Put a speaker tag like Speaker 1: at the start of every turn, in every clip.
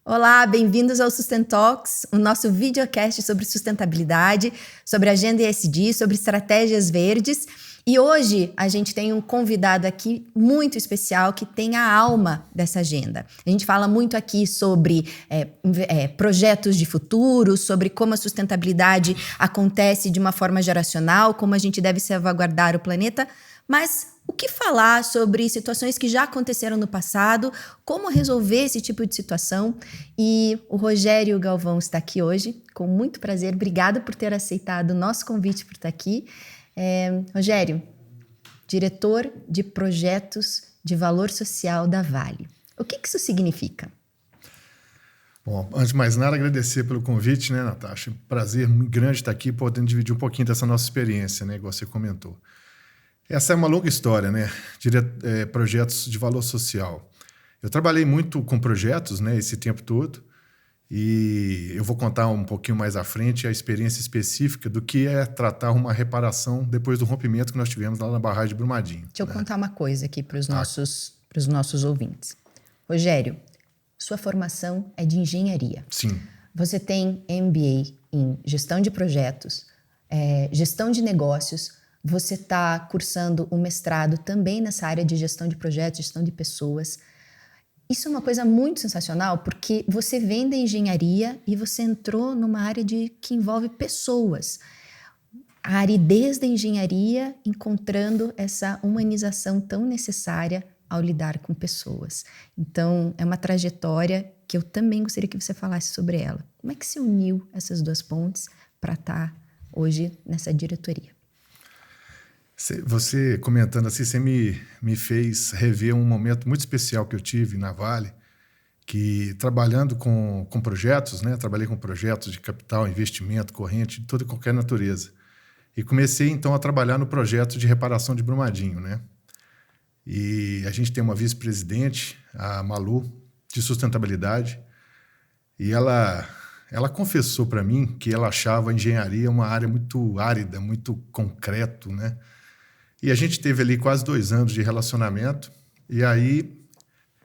Speaker 1: Olá, bem-vindos ao Sustent Talks, o nosso videocast sobre sustentabilidade, sobre agenda ESG, sobre estratégias verdes. E hoje a gente tem um convidado aqui muito especial que tem a alma dessa agenda. A gente fala muito aqui sobre projetos de futuro, sobre como a sustentabilidade acontece de uma forma geracional, como a gente deve salvaguardar o planeta, mas o que falar sobre situações que já aconteceram no passado, como resolver esse tipo de situação. E o Rogério Galvão está aqui hoje, com muito prazer. Obrigada por ter aceitado o nosso convite por estar aqui. Rogério, diretor de projetos de valor social da Vale. O que isso significa?
Speaker 2: Bom, antes de mais nada, agradecer pelo convite, né, Natasha? Prazer muito grande estar aqui, podendo dividir um pouquinho dessa nossa experiência, né, igual você comentou. Essa é uma longa história, né? Projetos de valor social. Eu trabalhei muito com projetos, né, esse tempo todo, e eu vou contar um pouquinho mais à frente a experiência específica do que é tratar uma reparação depois do rompimento que nós tivemos lá na barragem de Brumadinho.
Speaker 1: Deixa eu contar uma coisa aqui para os nossos ouvintes. Rogério, sua formação é de engenharia.
Speaker 2: Sim.
Speaker 1: Você tem MBA em gestão de projetos, gestão de negócios. Você está cursando um mestrado também nessa área de gestão de projetos, gestão de pessoas. Isso é uma coisa muito sensacional, porque você vem da engenharia e você entrou numa área que envolve pessoas. A aridez da engenharia encontrando essa humanização tão necessária ao lidar com pessoas. Então, é uma trajetória que eu também gostaria que você falasse sobre ela. Como é que você uniu essas duas pontes para estar hoje nessa diretoria?
Speaker 2: Você comentando assim, você me fez rever um momento muito especial que eu tive na Vale, que trabalhando com projetos, né? Trabalhei com projetos de capital, investimento, corrente, de toda e qualquer natureza. E comecei, então, a trabalhar no projeto de reparação de Brumadinho, né? E a gente tem uma vice-presidente, a Malu, de sustentabilidade, e ela confessou para mim que ela achava a engenharia uma área muito árida, muito concreto, né? E a gente teve ali quase 2 anos de relacionamento, e aí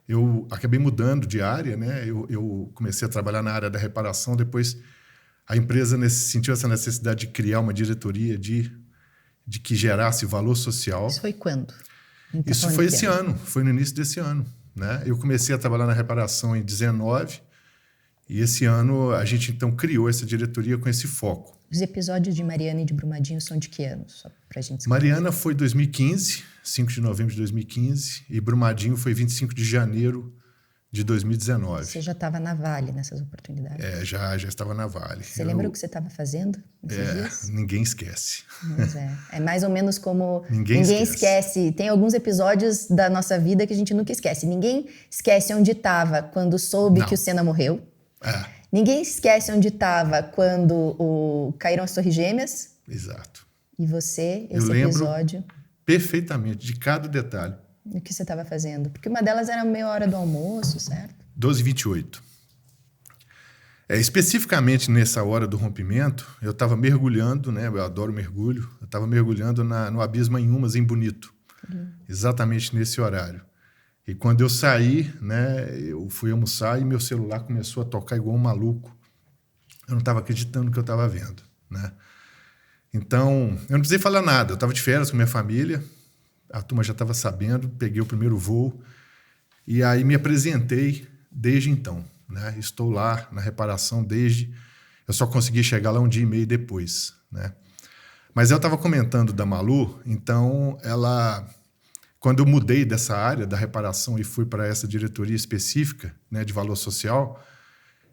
Speaker 2: eu acabei mudando de área, né? Eu comecei a trabalhar na área da reparação, depois a empresa sentiu essa necessidade de criar uma diretoria de que gerasse valor social.
Speaker 1: Isso foi quando?
Speaker 2: Isso foi esse ano, foi no início desse ano, né? Eu comecei a trabalhar na reparação em 2019, e esse ano a gente então criou essa diretoria com esse foco.
Speaker 1: Os episódios de Mariana e de Brumadinho são de que ano? Só pra gente saber.
Speaker 2: Mariana foi 2015, 5 de novembro de 2015, e Brumadinho foi 25 de janeiro de 2019.
Speaker 1: Você já estava na Vale nessas oportunidades?
Speaker 2: Já estava na Vale.
Speaker 1: Você lembra o que você estava fazendo nesses dias?
Speaker 2: Ninguém esquece.
Speaker 1: Mas é mais ou menos como
Speaker 2: ninguém esquece.
Speaker 1: Tem alguns episódios da nossa vida que a gente nunca esquece. Ninguém esquece onde estava quando soube que o Senna morreu. Ninguém esquece onde estava quando caíram as Torres Gêmeas.
Speaker 2: Exato.
Speaker 1: E você,
Speaker 2: esse episódio... perfeitamente, de cada detalhe.
Speaker 1: O que você estava fazendo? Porque uma delas era meia hora do almoço, certo?
Speaker 2: 12h28. Especificamente nessa hora do rompimento, eu estava mergulhando, né? Eu adoro mergulho. Eu estava mergulhando no Abismo Inhumas, em Bonito. Exatamente nesse horário. E quando eu saí, né, eu fui almoçar e meu celular começou a tocar igual um maluco. Eu não estava acreditando no que eu estava vendo, né? Então, eu não precisei falar nada. Eu estava de férias com minha família, a turma já estava sabendo, peguei o primeiro voo e aí me apresentei desde então, né? Estou lá na reparação desde... Eu só consegui chegar lá 1 dia e meio depois, né? Mas eu estava comentando da Malu, então ela... Quando eu mudei dessa área da reparação e fui para essa diretoria específica, né, de valor social,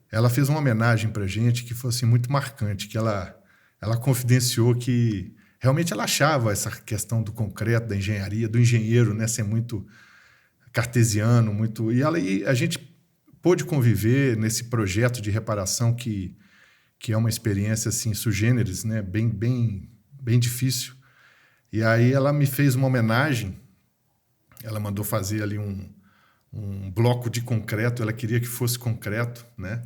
Speaker 2: ela fez uma homenagem para a gente que foi assim, muito marcante, que ela confidenciou que realmente ela achava essa questão do concreto, da engenharia, do engenheiro, né, ser muito cartesiano, muito... E a gente pôde conviver nesse projeto de reparação que é uma experiência assim, sui generis, né, bem difícil. E aí ela me fez uma homenagem. Ela mandou fazer ali um bloco de concreto, ela queria que fosse concreto, né?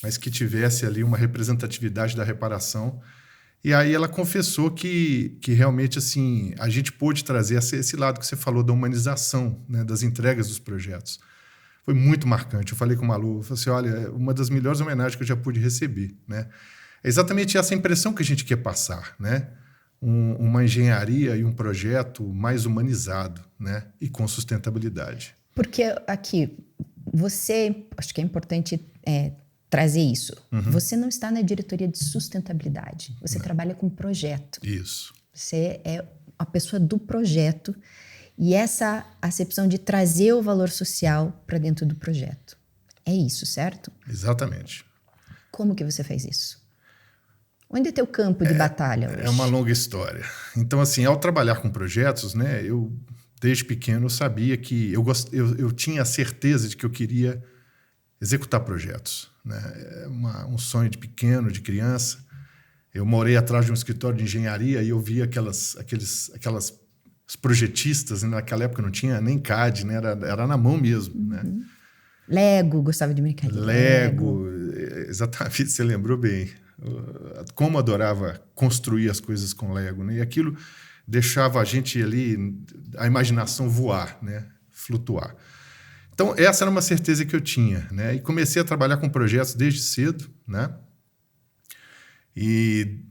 Speaker 2: Mas que tivesse ali uma representatividade da reparação. E aí ela confessou que realmente assim, a gente pôde trazer esse lado que você falou da humanização, né? Das entregas dos projetos. foi muito marcante. Eu falei com o Malu, eu falei assim, olha, uma das melhores homenagens que eu já pude receber, né? É exatamente essa impressão que a gente quer passar, né? Uma engenharia e um projeto mais humanizado, né? E com sustentabilidade.
Speaker 1: Porque aqui, acho que é importante trazer isso. Você não está na diretoria de sustentabilidade, você trabalha com projeto.
Speaker 2: Isso.
Speaker 1: Você é a pessoa do projeto e essa acepção de trazer o valor social para dentro do projeto. É isso, certo?
Speaker 2: Exatamente.
Speaker 1: Como que você fez isso? Onde é teu campo de batalha hoje?
Speaker 2: É uma longa história. Então, assim, ao trabalhar com projetos, né, eu, desde pequeno, eu sabia que eu tinha a certeza de que eu queria executar projetos, né? É um sonho de pequeno, de criança. Eu morei atrás de um escritório de engenharia e eu via aquelas projetistas, né? Naquela época não tinha nem CAD, né? Era na mão mesmo, né?
Speaker 1: Lego, gostava de brincar de Lego.
Speaker 2: Exatamente, você lembrou bem. Como adorava construir as coisas com Lego, né? E aquilo deixava a gente ali, a imaginação voar, né? Flutuar. Então, essa era uma certeza que eu tinha, né? E comecei a trabalhar com projetos desde cedo, né? E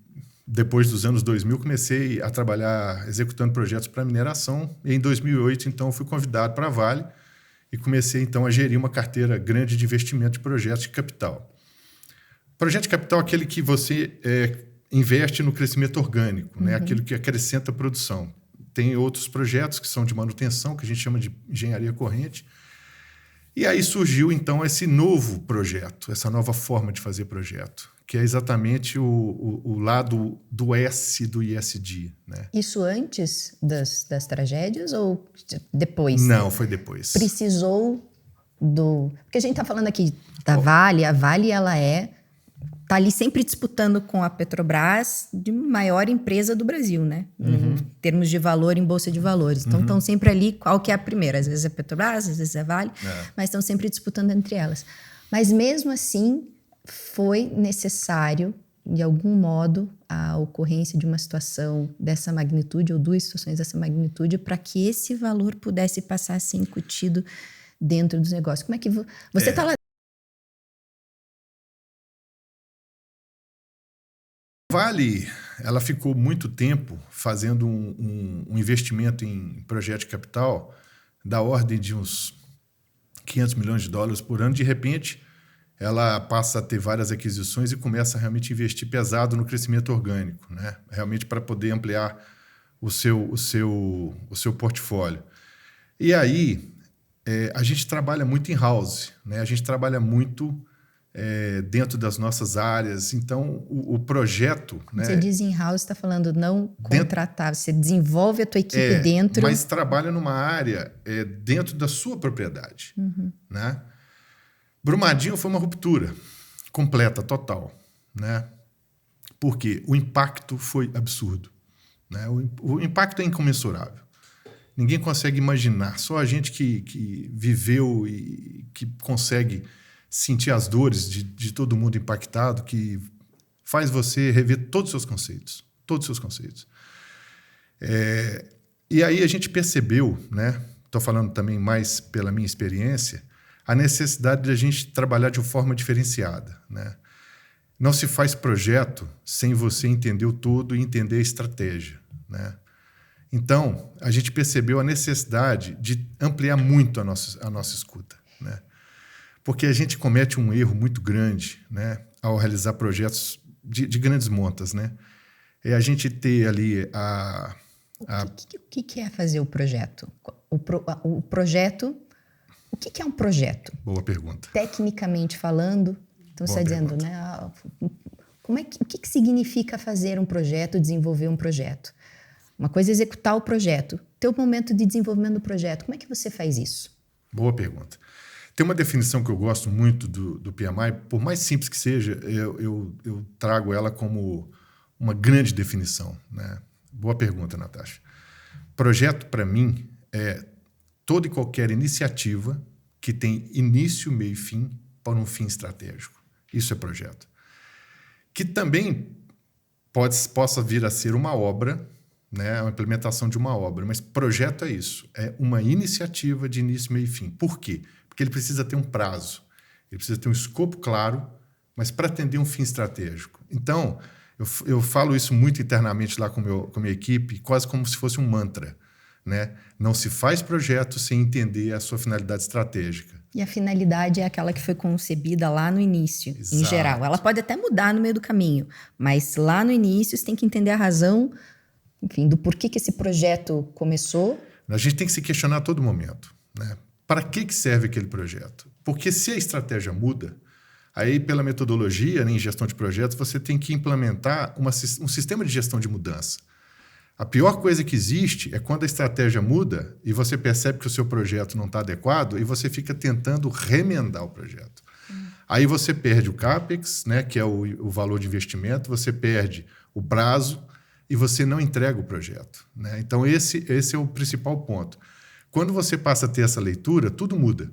Speaker 2: depois dos anos 2000, comecei a trabalhar executando projetos para mineração. E em 2008, então, fui convidado para a Vale e comecei, então, a gerir uma carteira grande de investimento de projetos de capital. Projeto de capital é aquele que você investe no crescimento orgânico, né? Aquilo que acrescenta a produção. Tem outros projetos que são de manutenção, que a gente chama de engenharia corrente. E aí surgiu, então, esse novo projeto, essa nova forma de fazer projeto, que é exatamente o lado do S do ISD, né?
Speaker 1: Isso antes das tragédias ou depois?
Speaker 2: Não, foi depois.
Speaker 1: Precisou do... Porque a gente está falando aqui da Vale, a Vale tá ali sempre disputando com a Petrobras de maior empresa do Brasil, né? Em termos de valor em bolsa de valores. Então, estão sempre ali, qual que é a primeira? Às vezes é a Petrobras, às vezes é a Vale, mas estão sempre disputando entre elas. Mas mesmo assim, foi necessário, de algum modo, a ocorrência de uma situação dessa magnitude, ou duas situações dessa magnitude, para que esse valor pudesse passar a ser incutido dentro dos negócios. Como é que você está lá?
Speaker 2: Vale, ela ficou muito tempo fazendo um investimento em projeto de capital da ordem de uns 500 milhões de dólares por ano. De repente, ela passa a ter várias aquisições e começa a realmente investir pesado no crescimento orgânico, né? Realmente para poder ampliar o seu portfólio. E aí, a gente trabalha muito em house, né? A gente trabalha muito dentro das nossas áreas. Então, o projeto...
Speaker 1: Você
Speaker 2: né,
Speaker 1: diz in-house, está falando não contratar. Você desenvolve a tua equipe dentro...
Speaker 2: Mas trabalha numa área dentro da sua propriedade. Né? Brumadinho foi uma ruptura completa, total. Né? Porque o impacto foi absurdo. Né? O impacto é incomensurável. Ninguém consegue imaginar. Só a gente que viveu e que consegue sentir as dores de todo mundo impactado, que faz você rever todos os seus conceitos. Todos os seus conceitos. E aí a gente percebeu, né? Estou falando também mais pela minha experiência, a necessidade de a gente trabalhar de uma forma diferenciada. Né? Não se faz projeto sem você entender o todo e entender a estratégia. Né? Então, a gente percebeu a necessidade de ampliar muito a nossa escuta. Né? Porque a gente comete um erro muito grande, né, ao realizar projetos de grandes montas. Né? É a gente ter ali
Speaker 1: O que é fazer o projeto? O projeto... O que é um projeto?
Speaker 2: Boa pergunta.
Speaker 1: Tecnicamente falando, então você está dizendo, né? O que significa fazer um projeto, desenvolver um projeto? Uma coisa é executar o projeto. Teu momento de desenvolvimento do projeto, como é que você faz isso?
Speaker 2: Boa pergunta. Tem uma definição que eu gosto muito do PMI, por mais simples que seja, eu trago ela como uma grande definição. Né? Boa pergunta, Natasha. Projeto, para mim, é toda e qualquer iniciativa que tem início, meio e fim para um fim estratégico. Isso é projeto. Que também possa vir a ser uma obra, né, a implementação de uma obra, mas projeto é isso, é uma iniciativa de início, meio e fim. Por quê? Porque Porque ele precisa ter um prazo, ele precisa ter um escopo claro, mas para atender um fim estratégico. Então, eu falo isso muito internamente lá com a minha equipe, quase como se fosse um mantra, né? Não se faz projeto sem entender a sua finalidade estratégica.
Speaker 1: E a finalidade é aquela que foi concebida lá no início,
Speaker 2: Exato.
Speaker 1: em geral. Ela pode até mudar no meio do caminho, mas lá no início você tem que entender a razão, enfim, do porquê que esse projeto começou.
Speaker 2: A gente tem que se questionar a todo momento, né? Para que serve aquele projeto? Porque se a estratégia muda, aí pela metodologia, né, em gestão de projetos, você tem que implementar um sistema de gestão de mudança. A pior coisa que existe é quando a estratégia muda e você percebe que o seu projeto não está adequado e você fica tentando remendar o projeto. Aí você perde o CAPEX, né, que é o valor de investimento, você perde o prazo e você não entrega o projeto, né? Então, esse é o principal ponto. Quando você passa a ter essa leitura, tudo muda.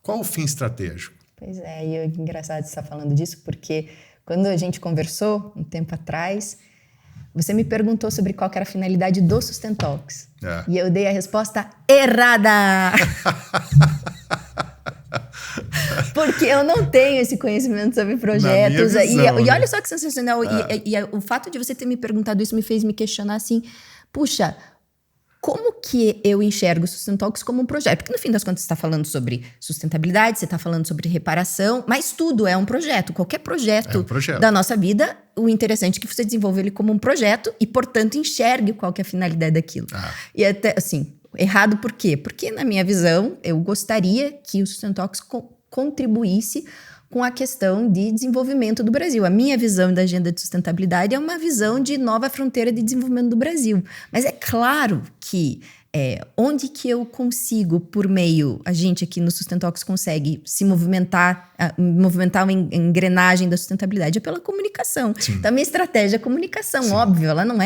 Speaker 2: Qual o fim estratégico?
Speaker 1: Pois é, e é engraçado você estar falando disso, porque quando a gente conversou um tempo atrás, você me perguntou sobre qual que era a finalidade do Sustentalks. E eu dei a resposta errada! Porque eu não tenho esse conhecimento sobre projetos.
Speaker 2: Visão,
Speaker 1: e olha só que sensacional. E o fato de você ter me perguntado isso me fez me questionar assim, puxa, como que eu enxergo o Sustentalks como um projeto? Porque no fim das contas você está falando sobre sustentabilidade, você está falando sobre reparação, mas tudo é um projeto. Qualquer projeto, da nossa vida, o interessante é que você desenvolva ele como um projeto e, portanto, enxergue qual que é a finalidade daquilo. E até, assim, errado por quê? Porque, na minha visão, eu gostaria que o Sustentalks contribuísse com a questão de desenvolvimento do Brasil. A minha visão da agenda de sustentabilidade é uma visão de nova fronteira de desenvolvimento do Brasil. Mas é claro que onde que eu consigo, por meio, a gente aqui no Sustentalks consegue se movimentar uma engrenagem da sustentabilidade é pela comunicação.
Speaker 2: Sim.
Speaker 1: Então, a minha estratégia é a comunicação,
Speaker 2: sim.
Speaker 1: Óbvio, ela não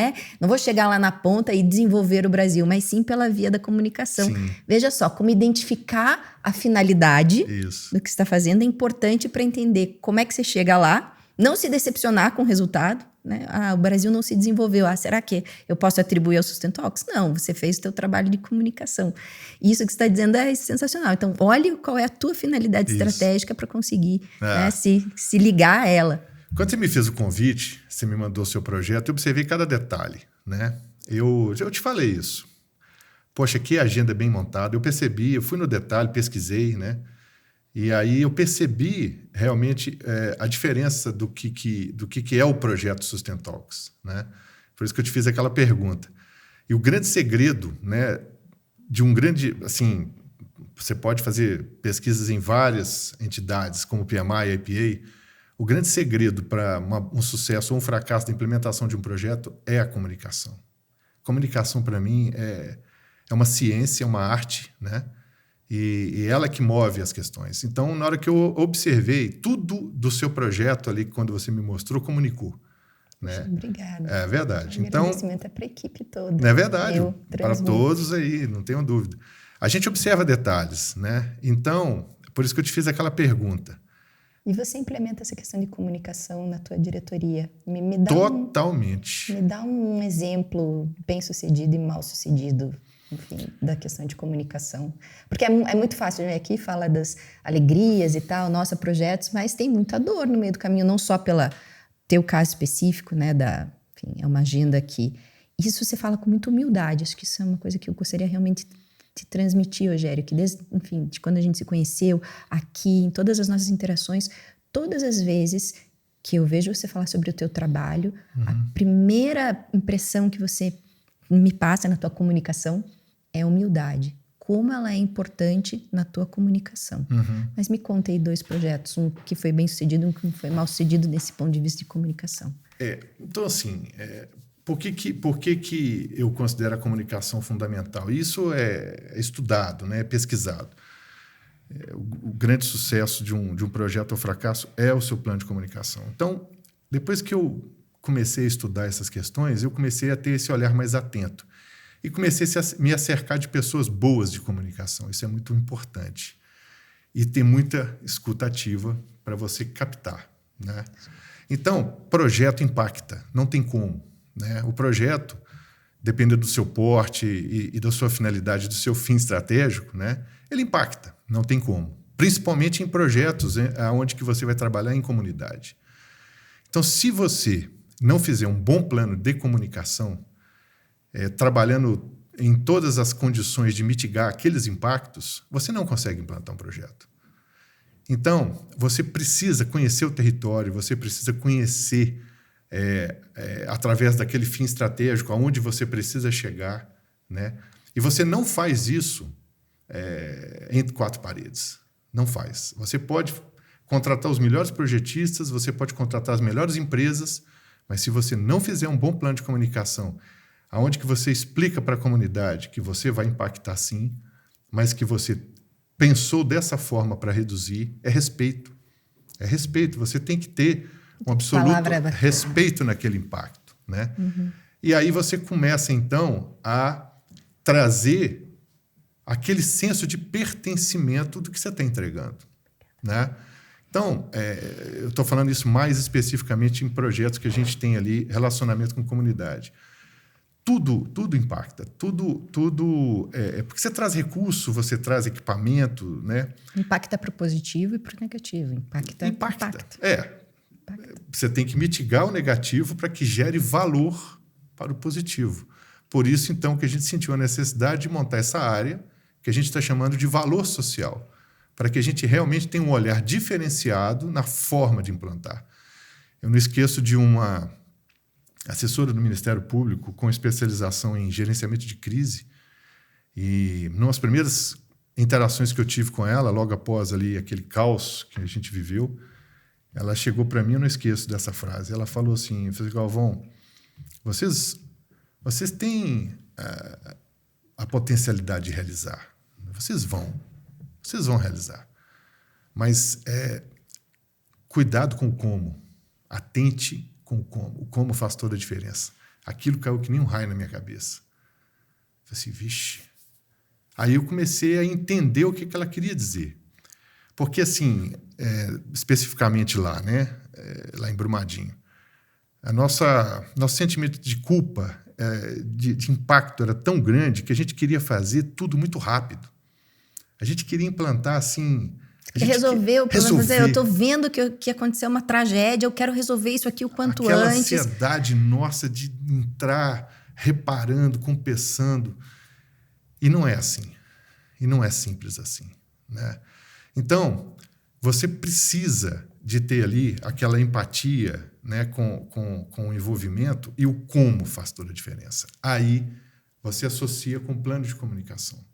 Speaker 1: vou chegar lá na ponta e desenvolver o Brasil, mas sim pela via da comunicação.
Speaker 2: Sim.
Speaker 1: Veja só, como identificar a finalidade
Speaker 2: Isso.
Speaker 1: do que você está fazendo é importante para entender como é que você chega lá, não se decepcionar com o resultado, né? O Brasil não se desenvolveu. Será que eu posso atribuir ao Sustentalks? Não, você fez o seu trabalho de comunicação. Isso que você está dizendo é sensacional. Então, olhe qual é a tua finalidade estratégica para conseguir né, se ligar a ela.
Speaker 2: Quando você me fez o convite, você me mandou o seu projeto, eu observei cada detalhe, né? Eu te falei isso. Poxa, que agenda bem montada. Eu percebi, eu fui no detalhe, pesquisei, né? E aí eu percebi realmente a diferença do que é o projeto Sustentalks, né? Por isso que eu te fiz aquela pergunta. E o grande segredo, né, de um grande... Assim, você pode fazer pesquisas em várias entidades, como o PMI e a IPA. O grande segredo para um sucesso ou um fracasso da implementação de um projeto é a comunicação. Comunicação, para mim, é uma ciência, é uma arte, né? E ela que move as questões. Então, na hora que eu observei, tudo do seu projeto ali, quando você me mostrou, comunicou. Né?
Speaker 1: Obrigada.
Speaker 2: É verdade.
Speaker 1: O
Speaker 2: então,
Speaker 1: agradecimento é para a equipe toda.
Speaker 2: É verdade, para todos aí, não tenho dúvida. A gente observa detalhes, né? Então, por isso que eu te fiz aquela pergunta.
Speaker 1: E você implementa essa questão de comunicação na tua diretoria?
Speaker 2: Totalmente.
Speaker 1: Me dá um exemplo bem-sucedido e mal-sucedido, enfim, da questão de comunicação. Porque é muito fácil, né? Aqui fala das alegrias e tal, nossa, projetos, mas tem muita dor no meio do caminho, não só pela teu caso específico, né? Enfim, é uma agenda que... Isso você fala com muita humildade, acho que isso é uma coisa que eu gostaria realmente de transmitir, Rogério, que desde, enfim, de quando a gente se conheceu, aqui, em todas as nossas interações, todas as vezes que eu vejo você falar sobre o teu trabalho, a primeira impressão que você me passa na tua comunicação é humildade. Como ela é importante na tua comunicação. Mas me conta aí 2 projetos, um que foi bem sucedido, um que foi mal sucedido nesse ponto de vista de comunicação.
Speaker 2: Então, assim, por que eu considero a comunicação fundamental? Isso é estudado, né? É pesquisado. O grande sucesso de um projeto ou fracasso é o seu plano de comunicação. Então, depois que eu comecei a estudar essas questões, eu comecei a ter esse olhar mais atento. E comecei a me acercar de pessoas boas de comunicação. Isso é muito importante. E ter muita escuta ativa para você captar, né? Então, projeto impacta. Não tem como, né? O projeto, dependendo do seu porte e da sua finalidade, do seu fim estratégico, né? Ele impacta. Não tem como. principalmente em projetos onde que você vai trabalhar em comunidade. Então, se você não fizer um bom plano de comunicação, trabalhando em todas as condições de mitigar aqueles impactos, você não consegue implantar um projeto. Então, você precisa conhecer o território, você precisa conhecer, através daquele fim estratégico, aonde você precisa chegar, né? E você não faz isso entre quatro paredes. Não faz. Você pode contratar os melhores projetistas, você pode contratar as melhores empresas, mas se você não fizer um bom plano de comunicação, aonde que você explica para a comunidade que você vai impactar sim, mas que você pensou dessa forma para reduzir, é respeito. É respeito. Você tem que ter um absoluto respeito naquele impacto, né? Uhum. E aí você começa, então, a trazer aquele senso de pertencimento do que você está entregando, né? Então, eu estou falando isso mais especificamente em projetos que a gente tem ali, relacionamento com comunidade. Tudo impacta, tudo porque você traz recurso, você traz equipamento, né?
Speaker 1: Impacta para o positivo e para o negativo. Impacta.
Speaker 2: Você tem que mitigar o negativo para que gere valor para o positivo. Por isso, então, que a gente sentiu a necessidade de montar essa área que a gente está chamando de valor social, para que a gente realmente tenha um olhar diferenciado na forma de implantar. Eu não esqueço de uma assessora do Ministério Público com especialização em gerenciamento de crise, e nas primeiras interações que eu tive com ela, logo após ali aquele caos que a gente viveu, ela chegou para mim, eu não esqueço dessa frase, ela falou assim, Galvão, vocês têm a potencialidade de realizar, vocês vão realizar, mas cuidado com o como, atente com o como faz toda a diferença. Aquilo caiu que nem um raio na minha cabeça. Eu falei assim, vixe. Aí eu comecei a entender o que ela queria dizer. Porque, assim, especificamente lá, né, lá em Brumadinho, nosso sentimento de culpa, de impacto era tão grande que a gente queria fazer tudo muito rápido. A gente queria implantar, assim...
Speaker 1: Resolver o problema. Eu estou vendo que aconteceu uma tragédia, eu quero resolver isso aqui o quanto
Speaker 2: antes. Aquela
Speaker 1: antes.
Speaker 2: Ansiedade nossa de entrar reparando, compensando. E não é assim. E não é simples assim, né? Então, você precisa de ter ali aquela empatia, né, com o envolvimento, e o como faz toda a diferença. Aí você associa com o plano de comunicação.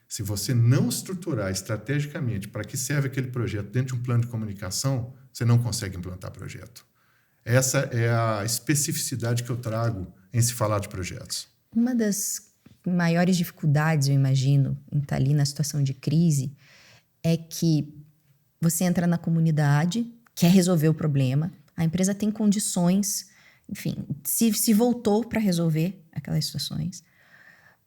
Speaker 2: Se você não estruturar estrategicamente para que serve aquele projeto dentro de um plano de comunicação, você não consegue implantar projeto. Essa é a especificidade que eu trago em se falar de projetos.
Speaker 1: Uma das maiores dificuldades, eu imagino, em estar ali na situação de crise, é que você entra na comunidade, quer resolver o problema, a empresa tem condições, enfim, se voltou para resolver aquelas situações.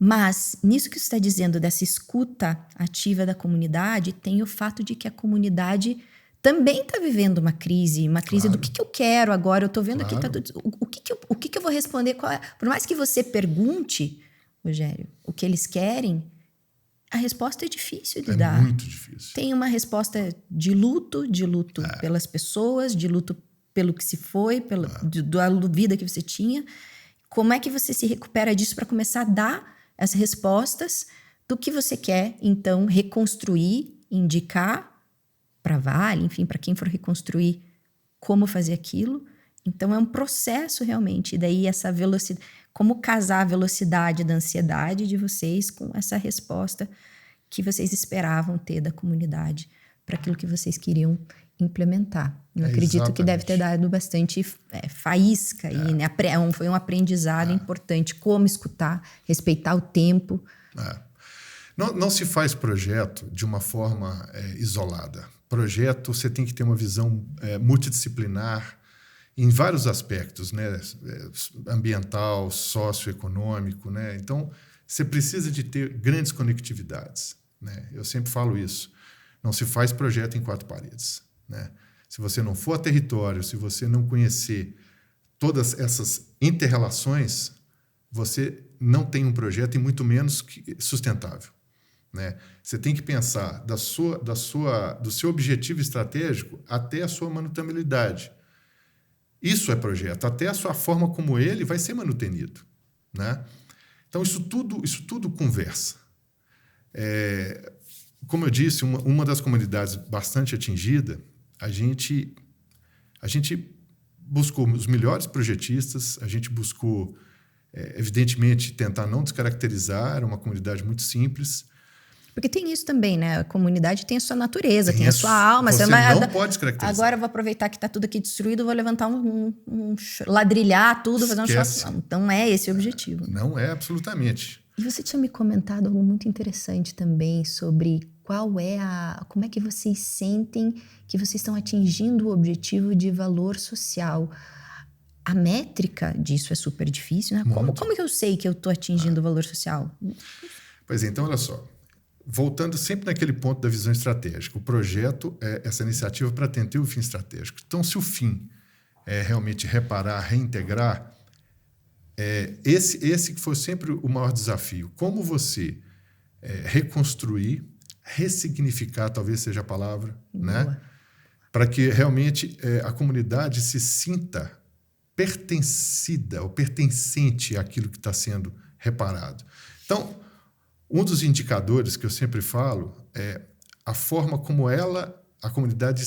Speaker 1: Mas, nisso que você está dizendo, dessa escuta ativa da comunidade, tem o fato de que a comunidade também está vivendo uma crise claro. Do que eu quero agora, eu estou vendo claro. Aqui, o que eu vou responder, por mais que você pergunte, Rogério, o que eles querem, a resposta é difícil de dar.
Speaker 2: É muito difícil.
Speaker 1: Tem uma resposta de luto pelas pessoas, de luto pelo que se foi, da vida que você tinha. Como é que você se recupera disso para começar a dar as respostas do que você quer, então, reconstruir, indicar para a Vale, enfim, para quem for reconstruir, como fazer aquilo. Então, é um processo, realmente. E daí, essa velocidade... Como casar a velocidade da ansiedade de vocês com essa resposta que vocês esperavam ter da comunidade para aquilo que vocês queriam implementar. Eu acredito exatamente. Que deve ter dado bastante faísca aí, né? Foi um aprendizado importante, como escutar, respeitar o tempo.
Speaker 2: Não se faz projeto de uma forma isolada. Projeto, você tem que ter uma visão multidisciplinar em vários aspectos, né? Ambiental, socioeconômico, né? Então, você precisa de ter grandes conectividades, né? Eu sempre falo isso. Não se faz projeto em quatro paredes, né? Se você não for a território, se você não conhecer todas essas interrelações, você não tem um projeto e muito menos sustentável, né? Você tem que pensar do seu objetivo estratégico até a sua manutenibilidade. Isso é projeto, até a sua forma como ele vai ser manutenido, né? Então, isso tudo conversa. Como eu disse, uma das comunidades bastante atingida, a gente buscou os melhores projetistas, a gente buscou, evidentemente, tentar não descaracterizar, era uma comunidade muito simples.
Speaker 1: Porque tem isso também, né? A comunidade tem a sua natureza, tem a sua
Speaker 2: Você
Speaker 1: alma.
Speaker 2: não pode descaracterizar.
Speaker 1: Agora eu vou aproveitar que está tudo aqui destruído, vou levantar ladrilhar tudo, fazer um choque. Então, não é esse o objetivo.
Speaker 2: Não é, absolutamente.
Speaker 1: E você tinha me comentado algo muito interessante também sobre como é que vocês sentem que vocês estão atingindo o objetivo de valor social. A métrica disso é super difícil, né? Como que eu sei que eu estou atingindo o valor social?
Speaker 2: Pois é, então olha só. Voltando sempre naquele ponto da visão estratégica, o projeto é essa iniciativa para atender o fim estratégico. Então, se o fim é realmente reparar, reintegrar, esse que foi sempre o maior desafio. Como você reconstruir, ressignificar, talvez seja a palavra, né? Para que realmente a comunidade se sinta pertencida ou pertencente àquilo que está sendo reparado. Então, um dos indicadores que eu sempre falo é a forma como a comunidade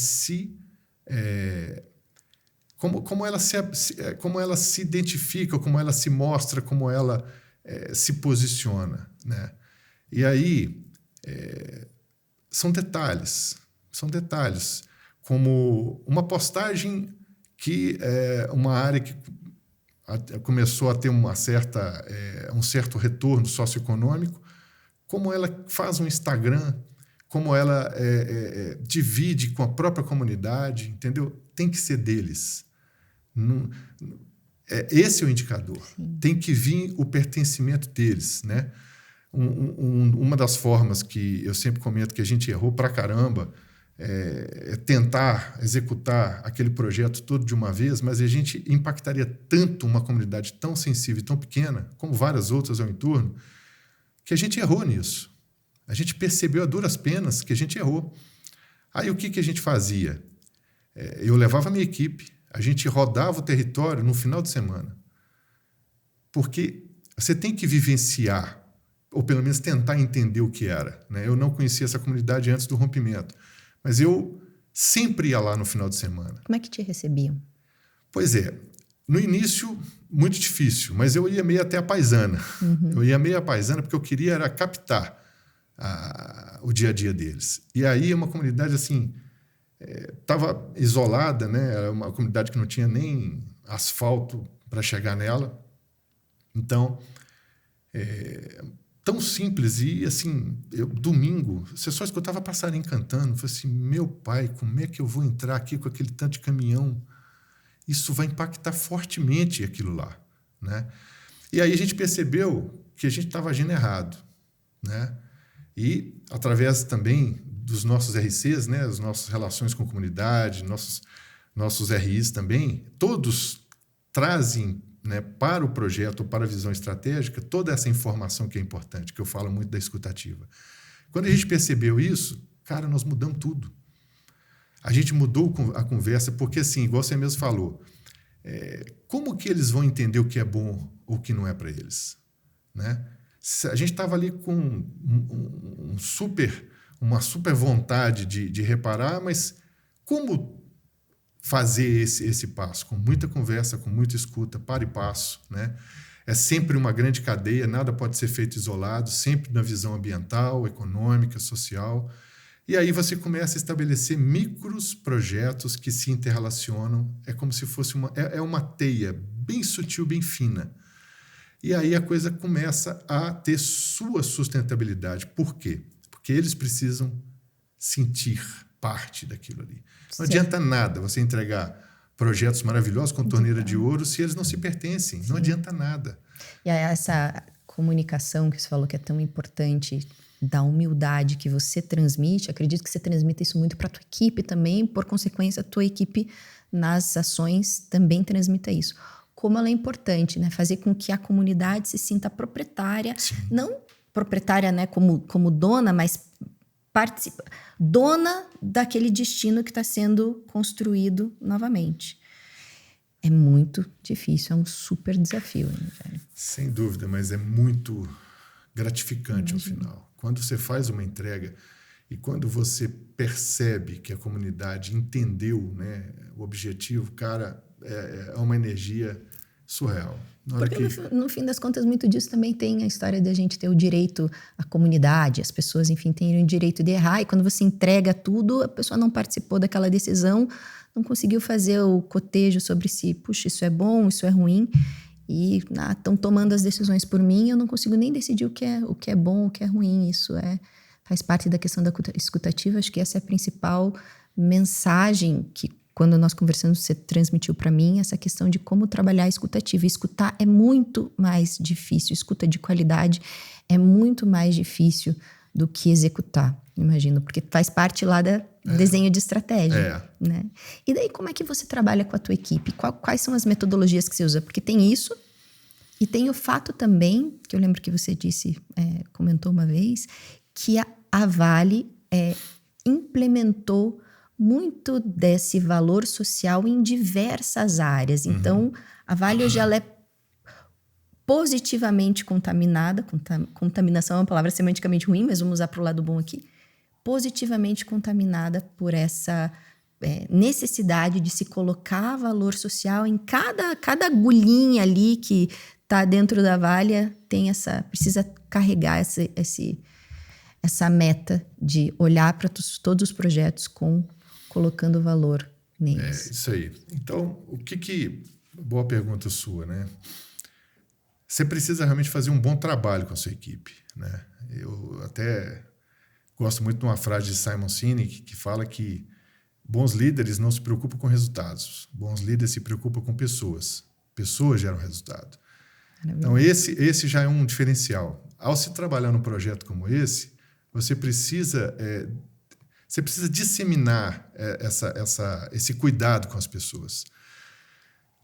Speaker 2: como ela se identifica, como ela se mostra, como ela se posiciona, né? E aí são detalhes, como uma postagem que uma área que começou a ter um certo retorno socioeconômico, como ela faz um Instagram, como ela divide com a própria comunidade, entendeu? Tem que ser deles. Esse é o indicador. Sim. Tem que vir o pertencimento deles, né? Uma das formas que eu sempre comento que a gente errou pra caramba é tentar executar aquele projeto todo de uma vez, mas a gente impactaria tanto uma comunidade tão sensível e tão pequena, como várias outras ao entorno, que a gente errou nisso. A gente percebeu a duras penas que a gente errou. Aí o que a gente fazia? Eu levava a minha equipe, a gente rodava o território no final de semana. Porque você tem que vivenciar, ou pelo menos tentar entender o que era, né? Eu não conhecia essa comunidade antes do rompimento, mas eu sempre ia lá no final de semana.
Speaker 1: Como é que te recebiam?
Speaker 2: Pois é. No início, muito difícil, mas eu ia meio até a paisana. Uhum. Eu ia meio a paisana porque eu queria era captar o dia a dia deles. E aí uma comunidade assim estava isolada, né? Era uma comunidade que não tinha nem asfalto para chegar nela. Então, tão simples. E assim, domingo, você só escutava passarinho cantando. Eu falei assim, meu pai, como é que eu vou entrar aqui com aquele tanto de caminhão? Isso vai impactar fortemente aquilo lá, né? E aí a gente percebeu que a gente estava agindo errado, né? E através também dos nossos RCs, né, as nossas relações com a comunidade, nossos RIs também, todos trazem, né, para o projeto, para a visão estratégica, toda essa informação que é importante, que eu falo muito da escutativa. Quando a gente percebeu isso, cara, nós mudamos tudo. A gente mudou a conversa porque, assim, igual você mesmo falou, como que eles vão entender o que é bom ou o que não é para eles, né? A gente estava ali com uma super vontade de reparar, mas como fazer esse passo? Com muita conversa, com muita escuta, para e passo, né? É sempre uma grande cadeia, nada pode ser feito isolado, sempre na visão ambiental, econômica, social. E aí você começa a estabelecer micros projetos que se interrelacionam. É como se fosse uma teia bem sutil, bem fina. E aí a coisa começa a ter sua sustentabilidade. Por quê? Porque eles precisam sentir parte daquilo ali. Não adianta nada você entregar projetos maravilhosos com torneira de ouro se eles não se pertencem. Sim. Não adianta nada.
Speaker 1: E essa comunicação que você falou que é tão importante, da humildade que você transmite, acredito que você transmita isso muito para a tua equipe também, por consequência, a tua equipe nas ações também transmita isso. Como ela é importante, né? Fazer com que a comunidade se sinta proprietária, Sim. não proprietária, né, como dona, mas participa, dona daquele destino que está sendo construído novamente. É muito difícil, é um super desafio. Né?
Speaker 2: Sem dúvida, mas é muito gratificante ao final. Quando você faz uma entrega e quando você percebe que a comunidade entendeu, né, o objetivo, cara, é uma energia surreal.
Speaker 1: Porque no fim das contas, muito disso também tem a história da gente ter o direito à comunidade, as pessoas, enfim, terem o direito de errar, e quando você entrega tudo, a pessoa não participou daquela decisão, não conseguiu fazer o cotejo sobre si, puxa, isso é bom, isso é ruim, e estão tomando as decisões por mim, eu não consigo nem decidir o que é bom, o que é ruim, isso faz parte da questão da escutativa, acho que essa é a principal mensagem que quando nós conversamos, você transmitiu para mim essa questão de como trabalhar a escutativa. Escutar é muito mais difícil, escuta de qualidade é muito mais difícil do que executar, imagino, porque faz parte lá do desenho de estratégia. Né? E daí, como é que você trabalha com a tua equipe? Quais são as metodologias que você usa? Porque tem isso, e tem o fato também, que eu lembro que você comentou uma vez, que a Vale implementou muito desse valor social em diversas áreas. Então, a Vale hoje ela é positivamente contaminada, contaminação é uma palavra semanticamente ruim, mas vamos usar para o lado bom aqui, positivamente contaminada por essa necessidade de se colocar valor social em cada agulhinha ali que está dentro da Vale, precisa carregar essa meta de olhar para todos os projetos colocando valor neles.
Speaker 2: Isso aí. Então, boa pergunta sua, né? Você precisa realmente fazer um bom trabalho com a sua equipe, né? Eu até gosto muito de uma frase de Simon Sinek que fala que bons líderes não se preocupam com resultados, bons líderes se preocupam com pessoas. Pessoas geram resultado. Então, esse já é um diferencial. Ao se trabalhar num projeto como esse, você precisa disseminar esse cuidado com as pessoas.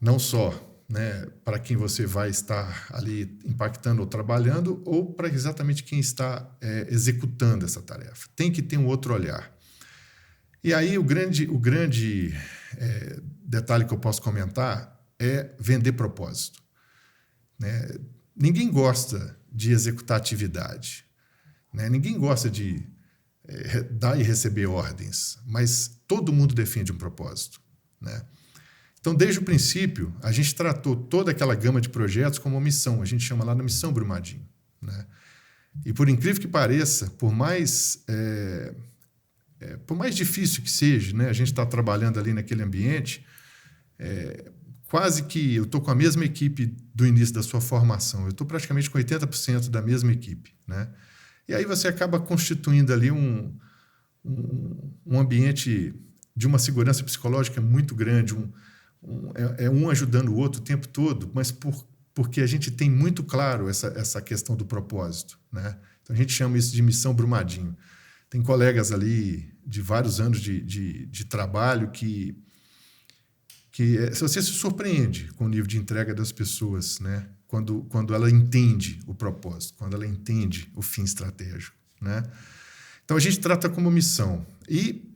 Speaker 2: Não só, né, para quem você vai estar ali impactando ou trabalhando, ou para exatamente quem está executando essa tarefa. Tem que ter um outro olhar. E aí o grande detalhe que eu posso comentar é vender propósito. Né? Ninguém gosta de executar atividade. Né? Ninguém gosta de dar e receber ordens, mas todo mundo defende um propósito. Né? Então, desde o princípio, a gente tratou toda aquela gama de projetos como uma missão. A gente chama lá na missão Brumadinho. Né? E por incrível que pareça, por mais difícil que seja, né, a gente está trabalhando ali naquele ambiente, quase que eu estou com a mesma equipe do início da sua formação. Eu estou praticamente com 80% da mesma equipe. Né? E aí você acaba constituindo ali um ambiente de uma segurança psicológica muito grande, um ajudando o outro o tempo todo, mas porque a gente tem muito claro essa questão do propósito. Né? Então, a gente chama isso de missão Brumadinho. Tem colegas ali de vários anos de trabalho que você se surpreende com o nível de entrega das pessoas, né? Quando ela entende o propósito, quando ela entende o fim estratégico. Né? Então, a gente trata como missão. E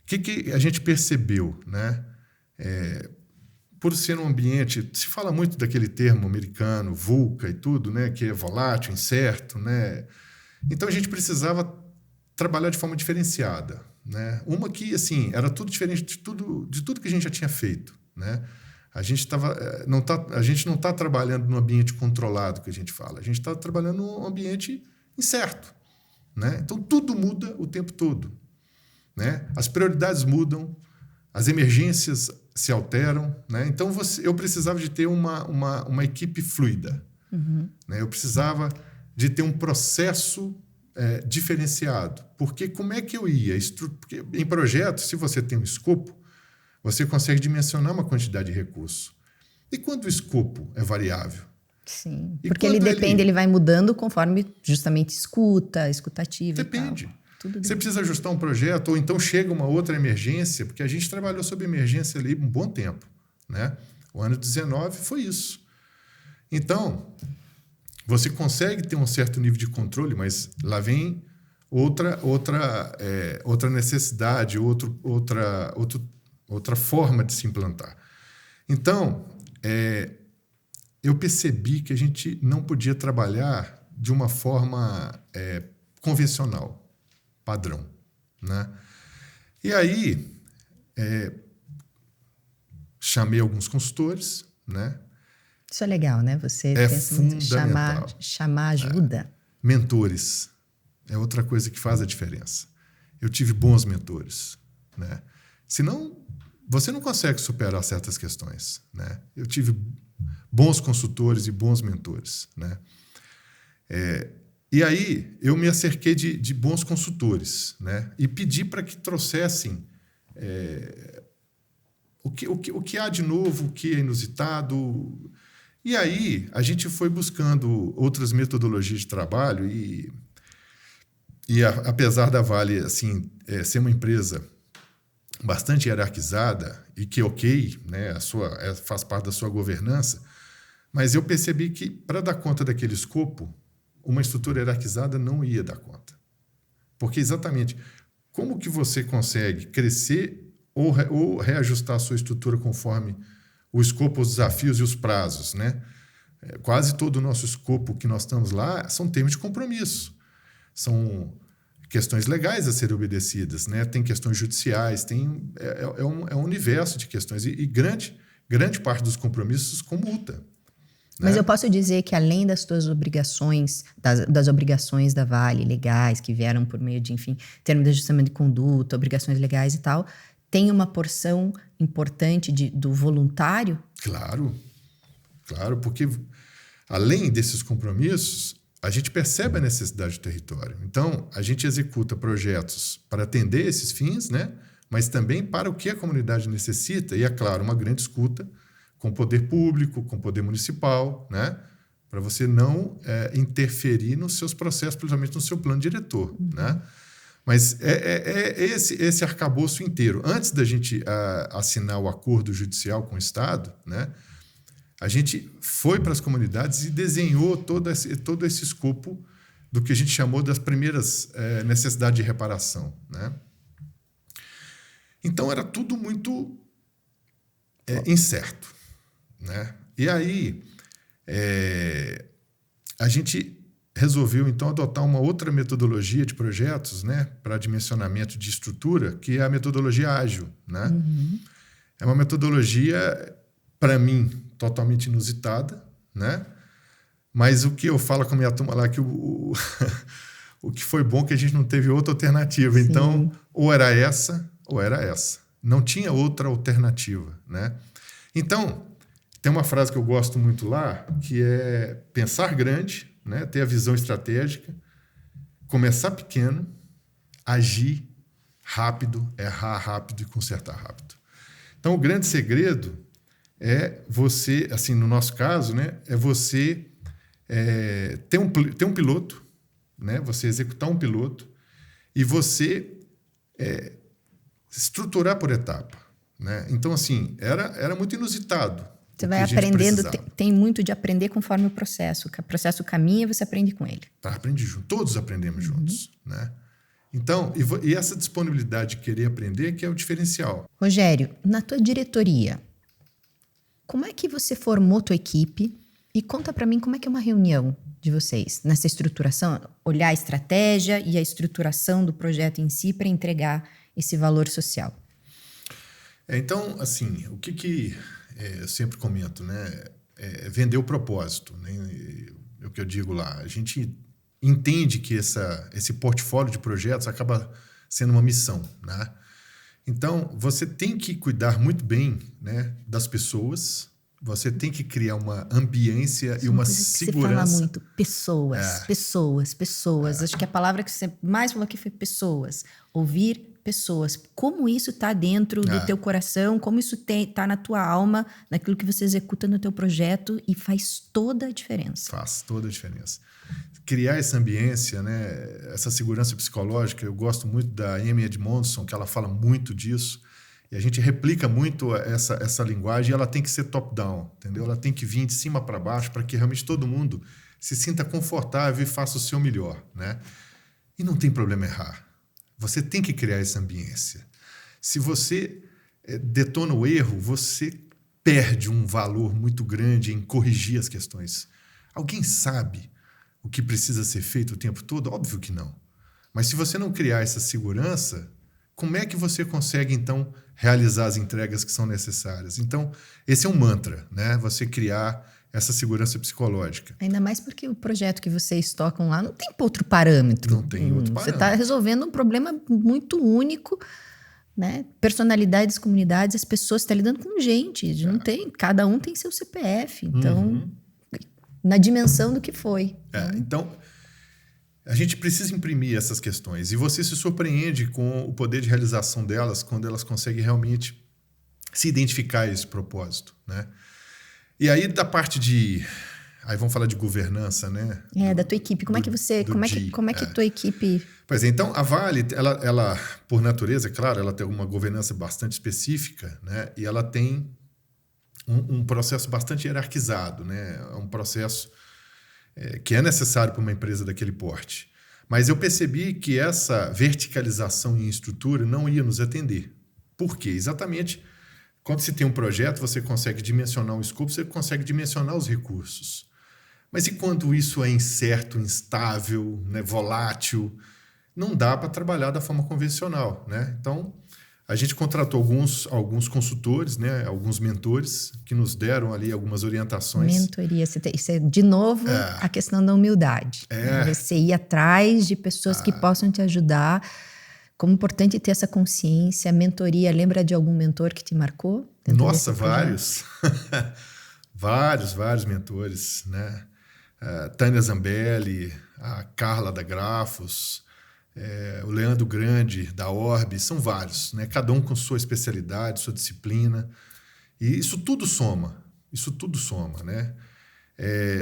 Speaker 2: o que a gente percebeu? Né? Por ser um ambiente... Se fala muito daquele termo americano, VUCA e tudo, né? Que é volátil, incerto. Né? Então, a gente precisava trabalhar de forma diferenciada. Né? Uma que, assim, era tudo diferente de tudo que a gente já tinha feito. Né? A gente não está trabalhando num ambiente controlado, que a gente fala. A gente está trabalhando num ambiente incerto. Né? Então, tudo muda o tempo todo. Né? As prioridades mudam, as emergências se alteram. Né? Então, eu precisava de ter uma equipe fluida. Né? Eu precisava de ter um processo diferenciado. Porque como é que eu ia? Porque em projetos, se você tem um escopo, você consegue dimensionar uma quantidade de recurso. E quando o escopo é variável?
Speaker 1: Sim, porque ele vai mudando conforme justamente escutativa.
Speaker 2: Depende.
Speaker 1: E tal.
Speaker 2: Você precisa ajustar um projeto, ou então chega uma outra emergência, porque a gente trabalhou sobre emergência ali um bom tempo. Né? O ano 19 foi isso. Então, você consegue ter um certo nível de controle, mas lá vem outra necessidade, outra forma de se implantar. Então, eu percebi que a gente não podia trabalhar de uma forma convencional, padrão, né? E aí, chamei alguns consultores, né?
Speaker 1: Isso é legal, né? Você pensa muito chamar ajuda.
Speaker 2: Mentores é outra coisa que faz a diferença. Eu tive bons mentores, né? Senão, você não consegue superar certas questões, né? Eu tive bons consultores e bons mentores, né? E aí, eu me acerquei de bons consultores, né? E pedi para que trouxessem o que há de novo, o que é inusitado. E aí, a gente foi buscando outras metodologias de trabalho apesar da Vale assim, ser uma empresa bastante hierarquizada e que, né, faz parte da sua governança, mas eu percebi que, para dar conta daquele escopo, uma estrutura hierarquizada não ia dar conta. Porque exatamente como que você consegue crescer ou reajustar a sua estrutura conforme o escopo, os desafios e os prazos, né? Quase todo o nosso escopo que nós estamos lá são termos de compromisso. São questões legais a serem obedecidas, né? Tem questões judiciais, é um universo de questões. E grande parte dos compromissos com multa.
Speaker 1: Mas eu posso dizer que, além das tuas obrigações, das obrigações da Vale legais, que vieram por meio de, enfim, termo de ajustamento de conduta, obrigações legais e tal, tem uma porção importante do voluntário?
Speaker 2: Claro, porque além desses compromissos, a gente percebe a necessidade do território. Então, a gente executa projetos para atender esses fins, né? Mas também para o que a comunidade necessita, e, é claro, uma grande escuta com o poder público, com o poder municipal, né? Para você não interferir nos seus processos, principalmente no seu plano diretor, né? Mas esse arcabouço inteiro. Antes da gente assinar o acordo judicial com o Estado, né, a gente foi para as comunidades e desenhou todo esse escopo do que a gente chamou das primeiras necessidades de reparação, né? Então, era tudo muito incerto, né? E aí, a gente resolveu, então, adotar uma outra metodologia de projetos, né, para dimensionamento de estrutura, que é a metodologia ágil, né? Uhum. É uma metodologia, para mim, totalmente inusitada, né? Mas o que eu falo com a minha turma lá, que o que foi bom é que a gente não teve outra alternativa. Sim. Então, ou era essa, ou era essa. Não tinha outra alternativa, né? Então, tem uma frase que eu gosto muito lá, que é pensar grande, né? Ter a visão estratégica, começar pequeno, agir rápido, errar rápido e consertar rápido. Então, o grande segredo é você, assim, no nosso caso, né? É você ter um piloto, né? Você executar um piloto e você estruturar por etapa, né? Então, assim, era muito inusitado.
Speaker 1: Você vai aprendendo, tem muito de aprender conforme o processo. O processo caminha, você aprende com ele.
Speaker 2: Aprende junto, todos aprendemos juntos, né? Então, e essa disponibilidade de querer aprender que é o diferencial.
Speaker 1: Rogério, na tua diretoria, como é que você formou tua equipe? E conta para mim como é que é uma reunião de vocês nessa estruturação, olhar a estratégia e a estruturação do projeto em si para entregar esse valor social.
Speaker 2: Então, assim, o que eu sempre comento, né? Vender o propósito, né? É o que eu digo lá. A gente entende que esse portfólio de projetos acaba sendo uma missão, né? Então, você tem que cuidar muito bem, né, das pessoas. Você tem que criar uma ambiência e uma segurança.
Speaker 1: Você fala muito, pessoas. Acho que a palavra que você mais falou aqui foi pessoas. Ouvir pessoas. Como isso está dentro do teu coração, como isso está na tua alma, naquilo que você executa no teu projeto e faz toda a diferença.
Speaker 2: Faz toda a diferença. Criar essa ambiência, né, essa segurança psicológica, eu gosto muito da Amy Edmondson, que ela fala muito disso. E a gente replica muito essa linguagem e ela tem que ser top-down, entendeu? Ela tem que vir de cima para baixo para que realmente todo mundo se sinta confortável e faça o seu melhor, né? E não tem problema errar. Você tem que criar essa ambiência. Se você detona o erro, você perde um valor muito grande em corrigir as questões. Alguém sabe o que precisa ser feito o tempo todo? Óbvio que não. Mas se você não criar essa segurança, como é que você consegue, então, realizar as entregas que são necessárias? Então, esse é um mantra, né? Você criar essa segurança psicológica.
Speaker 1: Ainda mais porque o projeto que vocês tocam lá não tem outro parâmetro.
Speaker 2: Não tem outro
Speaker 1: Você
Speaker 2: parâmetro.
Speaker 1: está resolvendo um problema muito único, né? Personalidades, comunidades, as pessoas estão lidando com gente. Não tem, cada um tem seu CPF. Então, na dimensão do que foi.
Speaker 2: Então, a gente precisa imprimir essas questões. E você se surpreende com o poder de realização delas quando elas conseguem realmente se identificar a esse propósito, né? E aí, da parte de... Aí vamos falar de governança, né?
Speaker 1: Da tua equipe. Como é que você... Como é que tua equipe...
Speaker 2: Pois é, então a Vale, ela, por natureza, claro, ela tem uma governança bastante específica, né? E ela tem um processo bastante hierarquizado, né? É um processo que é necessário para uma empresa daquele porte. Mas eu percebi que essa verticalização em estrutura não ia nos atender. Por quê? Exatamente... Quando se tem um projeto, você consegue dimensionar um escopo, você consegue dimensionar os recursos. Mas e quando isso é incerto, instável, né, volátil? Não dá para trabalhar da forma convencional, né? Então, a gente contratou alguns consultores, né, alguns mentores, que nos deram ali algumas orientações.
Speaker 1: Mentoria. Isso é, de novo, a questão da humildade. Você ir atrás de pessoas que possam te ajudar. Como importante ter essa consciência, mentoria. Lembra de algum mentor que te marcou?
Speaker 2: Nossa, vários. vários mentores, né? Tânia Zambelli, a Carla da Grafos, o Leandro Grande, da Orbe, são vários, né? Cada um com sua especialidade, sua disciplina. E isso tudo soma, né?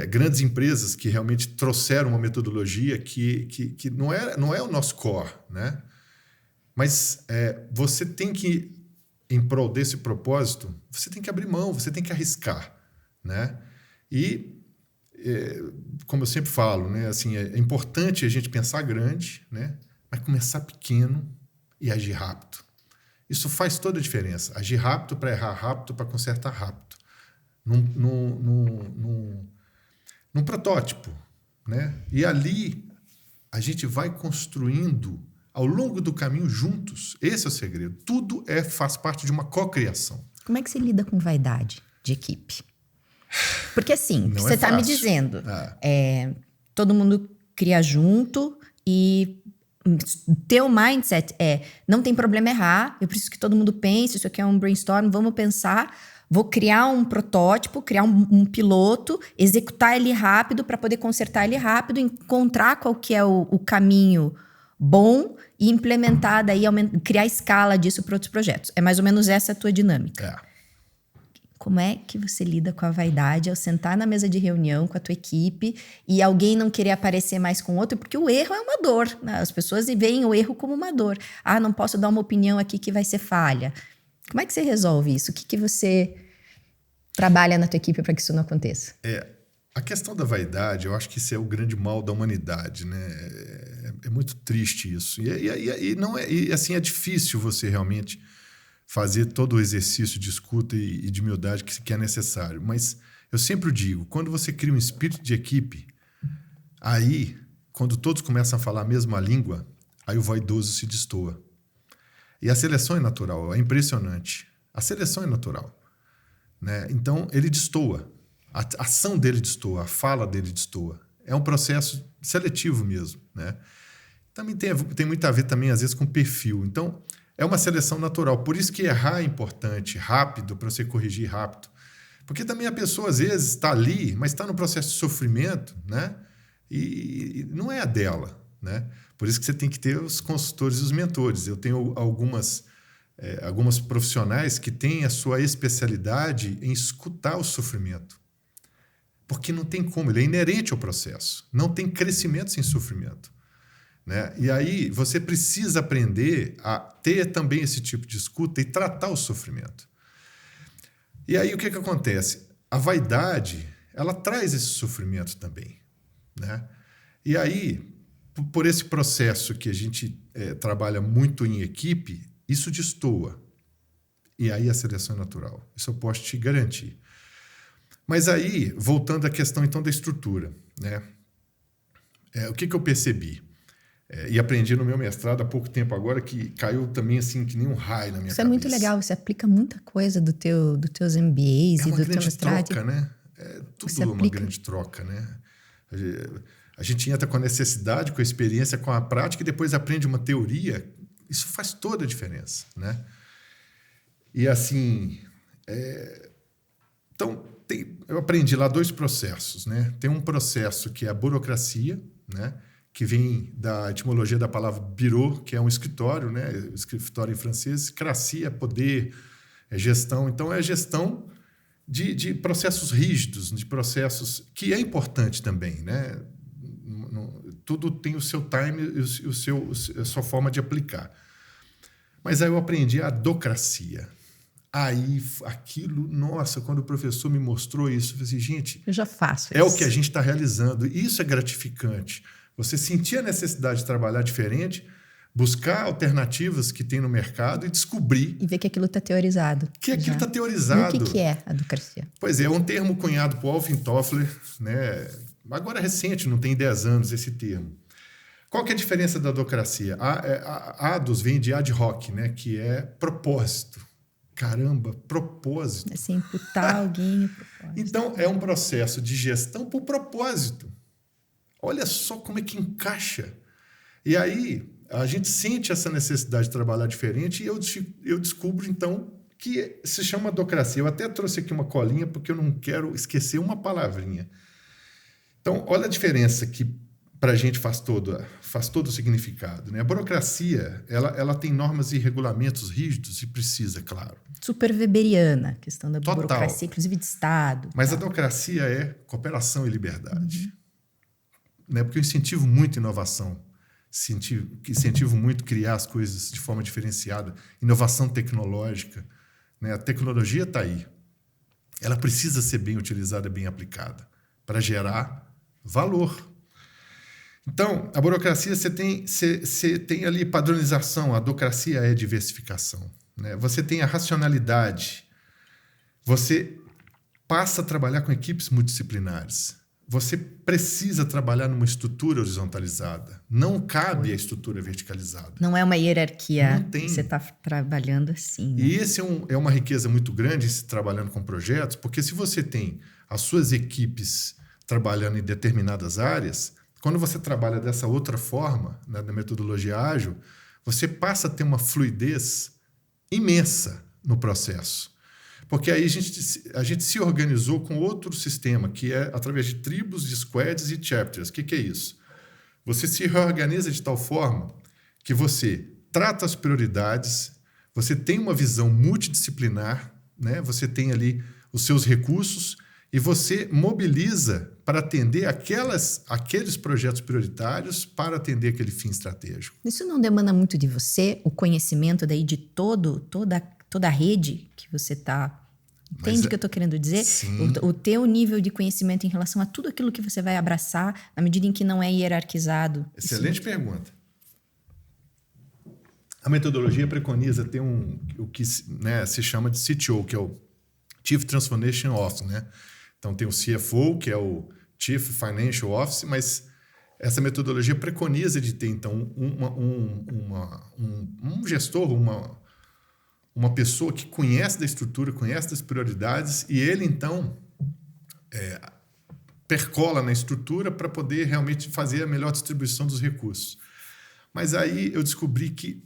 Speaker 2: Grandes empresas que realmente trouxeram uma metodologia que não é o nosso core, né? Mas você tem que, em prol desse propósito, você tem que abrir mão, você tem que arriscar, né? E, como eu sempre falo, né, assim, é importante a gente pensar grande, né, mas começar pequeno e agir rápido. Isso faz toda a diferença. Agir rápido para errar rápido, para consertar rápido. Num protótipo, né? E ali a gente vai construindo ao longo do caminho juntos. Esse é o segredo. Tudo faz parte de uma cocriação.
Speaker 1: Como é que você lida com vaidade de equipe? Porque assim, você está me dizendo, todo mundo cria junto e teu mindset não tem problema errar, eu preciso que todo mundo pense, isso aqui é um brainstorm, vamos pensar, vou criar um protótipo, criar um piloto, executar ele rápido para poder consertar ele rápido, encontrar qual que é o caminho bom e implementar, daí criar escala disso para outros projetos. É mais ou menos essa a tua dinâmica. Como é que você lida com a vaidade ao sentar na mesa de reunião com a tua equipe e alguém não querer aparecer mais com o outro? Porque o erro é uma dor, né? As pessoas veem o erro como uma dor. Não posso dar uma opinião aqui que vai ser falha. Como é que você resolve isso? O que você trabalha na tua equipe para que isso não aconteça?
Speaker 2: A questão da vaidade, eu acho que isso é o grande mal da humanidade, né? É muito triste isso. E não assim, é difícil você realmente fazer todo o exercício de escuta e de humildade que é necessário. Mas eu sempre digo, quando você cria um espírito de equipe, aí, quando todos começam a falar a mesma língua, aí o vaidoso se destoa. E a seleção é natural, é impressionante. A seleção é natural, né? Então, ele destoa. A ação dele destoa, a fala dele destoa. É um processo seletivo mesmo, né? Também tem muito a ver também, às vezes, com perfil. Então, é uma seleção natural. Por isso que errar é importante, rápido, para você corrigir rápido. Porque também a pessoa, às vezes, está ali, mas está no processo de sofrimento, né? E não é a dela, né? Por isso que você tem que ter os consultores e os mentores. Eu tenho algumas profissionais que têm a sua especialidade em escutar o sofrimento. Porque não tem como, ele é inerente ao processo. Não tem crescimento sem sofrimento, né? E aí você precisa aprender a ter também esse tipo de escuta e tratar o sofrimento. E aí o que acontece? A vaidade, ela traz esse sofrimento também. né? E aí, por esse processo que a gente trabalha muito em equipe, isso destoa. E aí a seleção é natural. Isso eu posso te garantir. Mas aí, voltando à questão então da estrutura, né? O que eu percebi? E aprendi no meu mestrado há pouco tempo agora, que caiu também assim que nem um raio na minha cabeça.
Speaker 1: Isso é muito legal, você aplica muita coisa dos teus MBAs e do teu mestrado.
Speaker 2: Troca, né? Tudo uma grande troca, né? A gente entra com a necessidade, com a experiência, com a prática e depois aprende uma teoria. Isso faz toda a diferença, né? E assim... Então, eu aprendi lá 2 processos, né? Tem um processo que é a burocracia, né? Que vem da etimologia da palavra bureau, que é um escritório, né? Escritório em francês. Cracia é poder, é gestão. Então, é a gestão de processos rígidos, de processos que é importante também, né? Tudo tem o seu time e a sua forma de aplicar. Mas aí eu aprendi a docracia. Aí, aquilo, nossa, quando o professor me mostrou isso, eu falei assim, gente...
Speaker 1: Eu já faço isso.
Speaker 2: É o que a gente está realizando. E isso é gratificante. Você sentir a necessidade de trabalhar diferente, buscar alternativas que tem no mercado e descobrir...
Speaker 1: E ver que aquilo está teorizado.
Speaker 2: Que aquilo está teorizado.
Speaker 1: E o que é a docracia?
Speaker 2: Pois é um termo cunhado por Alvin Toffler, né? Agora é recente, não tem 10 anos esse termo. Qual que é a diferença da docracia? ADOS vem de ad hoc, né? Que é propósito. Caramba, propósito.
Speaker 1: Assim, imputar alguém o propósito.
Speaker 2: Então, é um processo de gestão por propósito. Olha só como é que encaixa. E aí, a gente sente essa necessidade de trabalhar diferente e eu descubro, então, que se chama docracia. Eu até trouxe aqui uma colinha porque eu não quero esquecer uma palavrinha. Então, olha a diferença que para a gente faz todo o significado, né? A burocracia, ela tem normas e regulamentos rígidos e precisa, claro.
Speaker 1: Super weberiana, a questão da
Speaker 2: Total.
Speaker 1: burocracia, inclusive de Estado.
Speaker 2: Mas a docracia é cooperação e liberdade. Né? Porque eu incentivo muito inovação, incentivo muito criar as coisas de forma diferenciada, inovação tecnológica. Né? A tecnologia está aí. Ela precisa ser bem utilizada, bem aplicada, para gerar valor. Então, a burocracia, você tem ali padronização, a docracia é diversificação. Né? Você tem a racionalidade, você passa a trabalhar com equipes multidisciplinares. Você precisa trabalhar numa estrutura horizontalizada. Não cabe a estrutura verticalizada.
Speaker 1: Não é uma hierarquia.
Speaker 2: Não tem.
Speaker 1: Você está trabalhando assim. Né?
Speaker 2: E esse é uma riqueza muito grande se trabalhando com projetos, porque se você tem as suas equipes trabalhando em determinadas áreas, quando você trabalha dessa outra forma, né, na metodologia ágil, você passa a ter uma fluidez imensa no processo. Porque aí a gente se organizou com outro sistema, que é através de tribos, de squads e chapters. O que é isso? Você se reorganiza de tal forma que você trata as prioridades, você tem uma visão multidisciplinar, né? Você tem ali os seus recursos e você mobiliza para atender aqueles projetos prioritários para atender aquele fim estratégico.
Speaker 1: Isso não demanda muito de você, o conhecimento daí de toda a rede que você está... Entende o que eu estou querendo dizer?
Speaker 2: Sim.
Speaker 1: O teu nível de conhecimento em relação a tudo aquilo que você vai abraçar, na medida em que não é hierarquizado.
Speaker 2: Excelente pergunta. A metodologia preconiza ter o que, né, se chama de CTO, que é o Chief Transformation Officer, né? Então tem o CFO, que é o Chief Financial Officer, mas essa metodologia preconiza de ter, então, um gestor, uma pessoa que conhece da estrutura, conhece das prioridades, e ele, então, percola na estrutura para poder realmente fazer a melhor distribuição dos recursos. Mas aí eu descobri que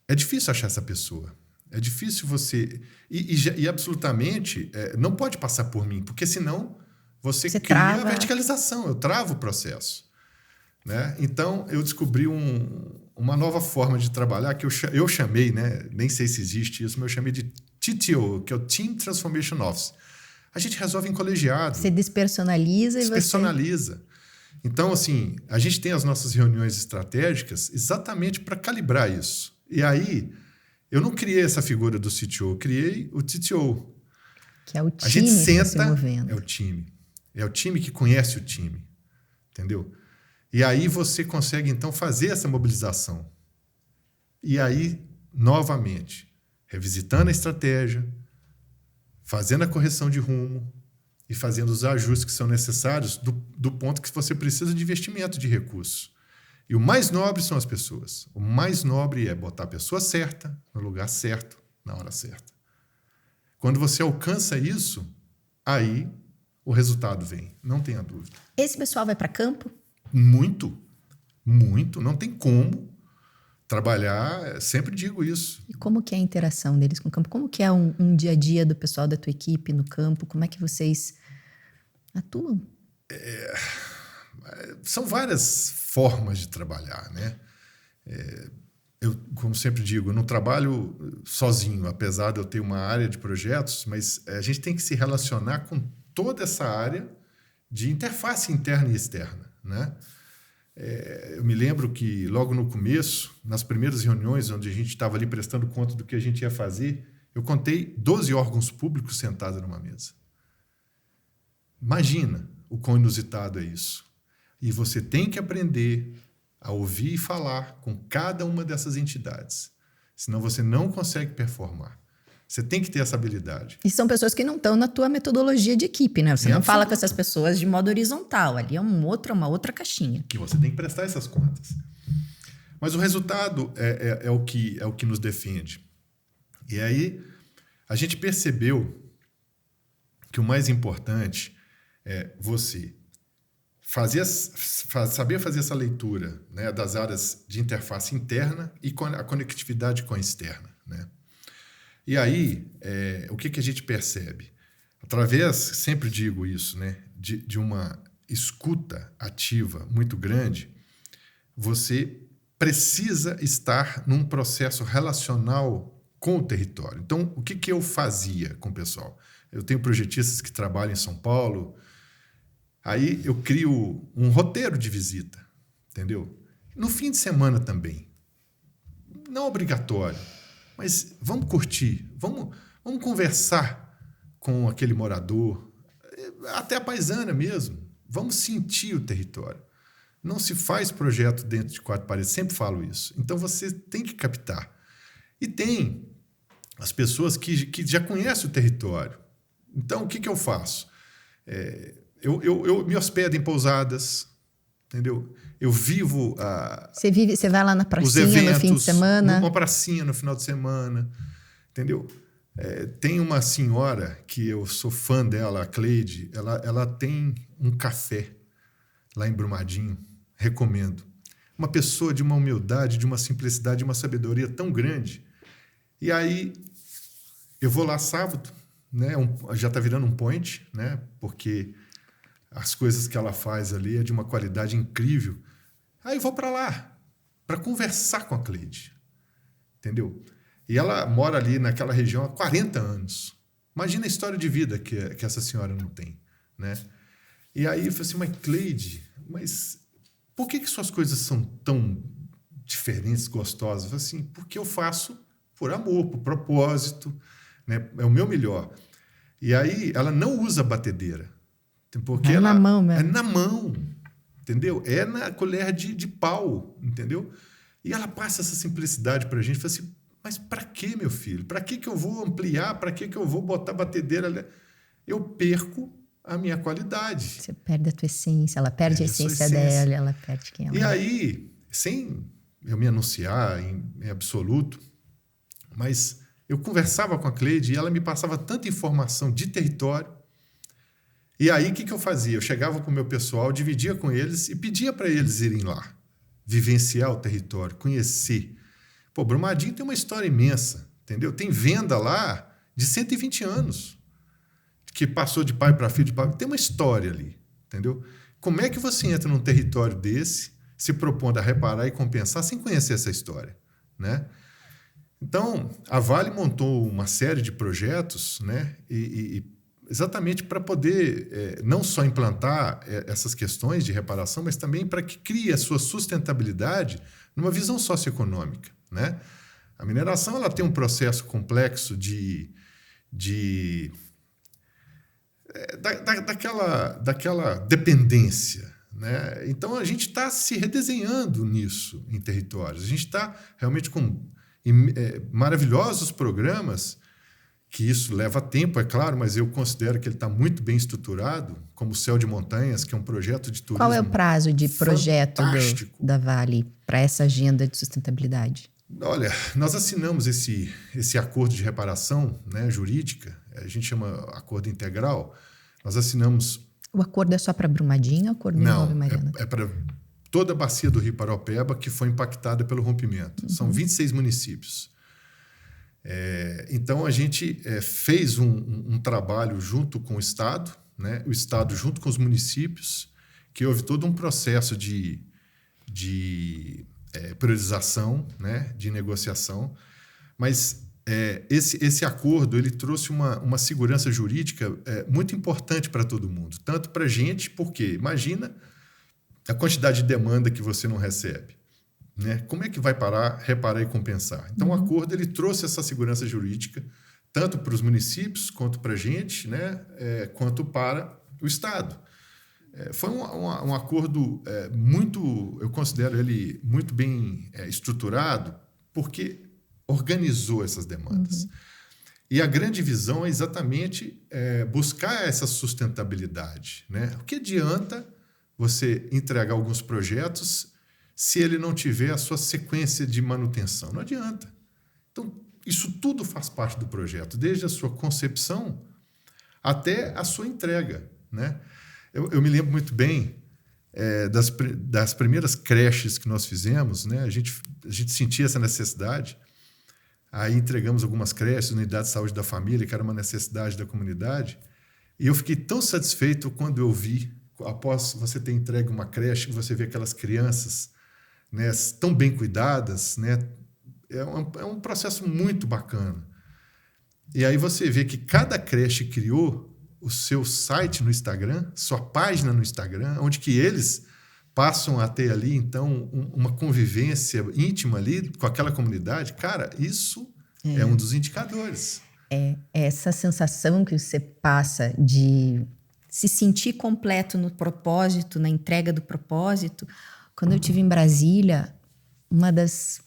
Speaker 2: é difícil achar essa pessoa. É difícil você... E absolutamente não pode passar por mim, porque senão você cria
Speaker 1: trava.
Speaker 2: A verticalização, eu travo o processo. Né? Então, eu descobri uma nova forma de trabalhar que eu chamei, né? Nem sei se existe isso, mas eu chamei de TTO, que é o Team Transformation Office. A gente resolve em colegiado.
Speaker 1: Você despersonaliza e
Speaker 2: você... Então, assim, a gente tem as nossas reuniões estratégicas exatamente para calibrar isso. E aí, eu não criei essa figura do CTO, eu criei o TTO.
Speaker 1: Que é o time
Speaker 2: a gente senta,
Speaker 1: se movendo.
Speaker 2: É o time. É o time que conhece o time. entendeu? E aí você consegue, então, fazer essa mobilização. E aí, novamente, revisitando a estratégia, fazendo a correção de rumo e fazendo os ajustes que são necessários do ponto que você precisa de investimento de recursos. E o mais nobre são as pessoas. O mais nobre é botar a pessoa certa, no lugar certo, na hora certa. Quando você alcança isso, aí o resultado vem, não tenha dúvida.
Speaker 1: Esse pessoal vai para campo?
Speaker 2: Muito, muito. Não tem como trabalhar, sempre digo isso.
Speaker 1: E como que é a interação deles com o campo? Como que é um dia a dia do pessoal da tua equipe no campo? Como é que vocês atuam?
Speaker 2: São várias formas de trabalhar, né? Eu, como sempre digo, eu não trabalho sozinho, apesar de eu ter uma área de projetos, mas a gente tem que se relacionar com toda essa área de interface interna e externa, né? Eu me lembro que logo no começo, nas primeiras reuniões onde a gente estava ali prestando conta do que a gente ia fazer, eu contei 12 órgãos públicos sentados numa mesa. Imagina o quão inusitado é isso. E você tem que aprender a ouvir e falar com cada uma dessas entidades. Senão você não consegue performar. Você tem que ter essa habilidade.
Speaker 1: E são pessoas que não estão na tua metodologia de equipe, né? Você não fala com essas pessoas de modo horizontal. Ali é uma outra caixinha.
Speaker 2: Que você tem que prestar essas contas. Mas o resultado é o que nos defende. E aí a gente percebeu que o mais importante é você saber fazer essa leitura, né, das áreas de interface interna e a conectividade com a externa, né? E aí, o que a gente percebe? Através, sempre digo isso, né, de uma escuta ativa muito grande, você precisa estar num processo relacional com o território. Então, o que eu fazia com o pessoal? Eu tenho projetistas que trabalham em São Paulo, aí eu crio um roteiro de visita, entendeu? No fim de semana também. Não obrigatório, mas vamos curtir, vamos conversar com aquele morador, até a paisana mesmo. Vamos sentir o território. Não se faz projeto dentro de quatro paredes, sempre falo isso. Então você tem que captar. E tem as pessoas que já conhecem o território. Então o que eu faço? Eu me hospedo em pousadas, entendeu? Eu vivo
Speaker 1: Você vai lá na pracinha
Speaker 2: os eventos,
Speaker 1: no fim de semana?
Speaker 2: Numa pracinha no final de semana, entendeu? Tem uma senhora que eu sou fã dela, a Cleide, ela tem um café lá em Brumadinho, recomendo. Uma pessoa de uma humildade, de uma simplicidade, de uma sabedoria tão grande. E aí eu vou lá sábado, né? Já está virando um point, né? Porque as coisas que ela faz ali é de uma qualidade incrível. Aí eu vou para lá, para conversar com a Cleide, entendeu? E ela mora ali naquela região há 40 anos. Imagina a história de vida que essa senhora não tem, né? E aí eu falei assim, mas Cleide, mas por que suas coisas são tão diferentes, gostosas? Eu falei assim, porque eu faço por amor, por propósito, né? É o meu melhor. E aí ela não usa batedeira. Porque
Speaker 1: na mão mesmo.
Speaker 2: É na mão, entendeu? É na colher de pau, entendeu? E ela passa essa simplicidade para a gente. Fala assim, mas para que, meu filho? Para que eu vou ampliar? Para que eu vou botar batedeira ali? Eu perco a minha qualidade.
Speaker 1: Você perde a tua essência, ela perde a essência dela, ela perde quem ela é.
Speaker 2: E aí, sem eu me anunciar em absoluto, mas eu conversava com a Cleide e ela me passava tanta informação de território. E aí, o que eu fazia? Eu chegava para o meu pessoal, dividia com eles e pedia para eles irem lá, vivenciar o território, conhecer. Pô, Brumadinho tem uma história imensa, entendeu? Tem venda lá de 120 anos, que passou de pai para filho, tem uma história ali, entendeu? Como é que você entra num território desse, se propondo a reparar e compensar sem conhecer essa história, né? Então, a Vale montou uma série de projetos, né? Exatamente para poder não só implantar essas questões de reparação, mas também para que crie a sua sustentabilidade numa visão socioeconômica, né? A mineração ela tem um processo complexo daquela dependência, né? Então, a gente está se redesenhando nisso em territórios. A gente está realmente com maravilhosos programas, que isso leva tempo, é claro, mas eu considero que ele está muito bem estruturado, como o Céu de Montanhas, que é um projeto de turismo.
Speaker 1: Qual é o prazo de projeto da Vale para essa agenda de sustentabilidade?
Speaker 2: Olha, nós assinamos esse acordo de reparação, né, jurídica, a gente chama acordo integral. Nós assinamos...
Speaker 1: O acordo é só para Brumadinho ou o acordo envolve Mariana?
Speaker 2: É para toda a bacia do Rio Paraopeba que foi impactada pelo rompimento. São 26 municípios. Então, a gente fez um trabalho junto com o Estado, né? O Estado junto com os municípios, que houve todo um processo de priorização, né? De negociação. Mas esse acordo ele trouxe uma segurança jurídica muito importante para todo mundo. Tanto para a gente, porque imagina a quantidade de demanda que você não recebe. Né? Como é que vai reparar e compensar? Então, o acordo ele trouxe essa segurança jurídica tanto para os municípios, quanto para a gente, né? Quanto para o Estado. Foi um acordo eu considero ele muito bem estruturado, porque organizou essas demandas. E a grande visão é exatamente buscar essa sustentabilidade. Né? O que adianta você entregar alguns projetos se ele não tiver a sua sequência de manutenção? Não adianta. Então, isso tudo faz parte do projeto, desde a sua concepção até a sua entrega. Né? Eu me lembro muito bem das primeiras creches que nós fizemos, né? A gente sentia essa necessidade, aí entregamos algumas creches, unidade de saúde da família, que era uma necessidade da comunidade, e eu fiquei tão satisfeito quando eu vi, após você ter entregue uma creche, você vê aquelas crianças, né, tão bem cuidadas, né? É um processo muito bacana. E aí você vê que cada creche criou o seu site no Instagram, sua página no Instagram, onde que eles passam a ter ali, então, uma convivência íntima ali com aquela comunidade. Cara, isso é um dos indicadores.
Speaker 1: Essa sensação que você passa de se sentir completo no propósito, na entrega do propósito. Quando eu estive em Brasília, uma das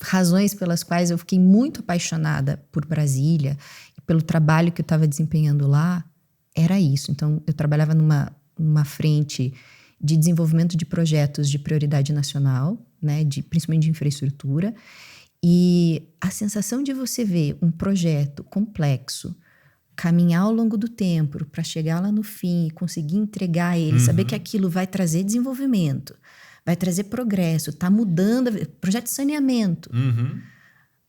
Speaker 1: razões pelas quais eu fiquei muito apaixonada por Brasília e pelo trabalho que eu estava desempenhando lá era isso. Então, eu trabalhava numa frente de desenvolvimento de projetos de prioridade nacional, né, principalmente de infraestrutura, e a sensação de você ver um projeto complexo caminhar ao longo do tempo para chegar lá no fim e conseguir entregar ele, saber que aquilo vai trazer desenvolvimento, vai trazer progresso, está mudando, projeto de saneamento.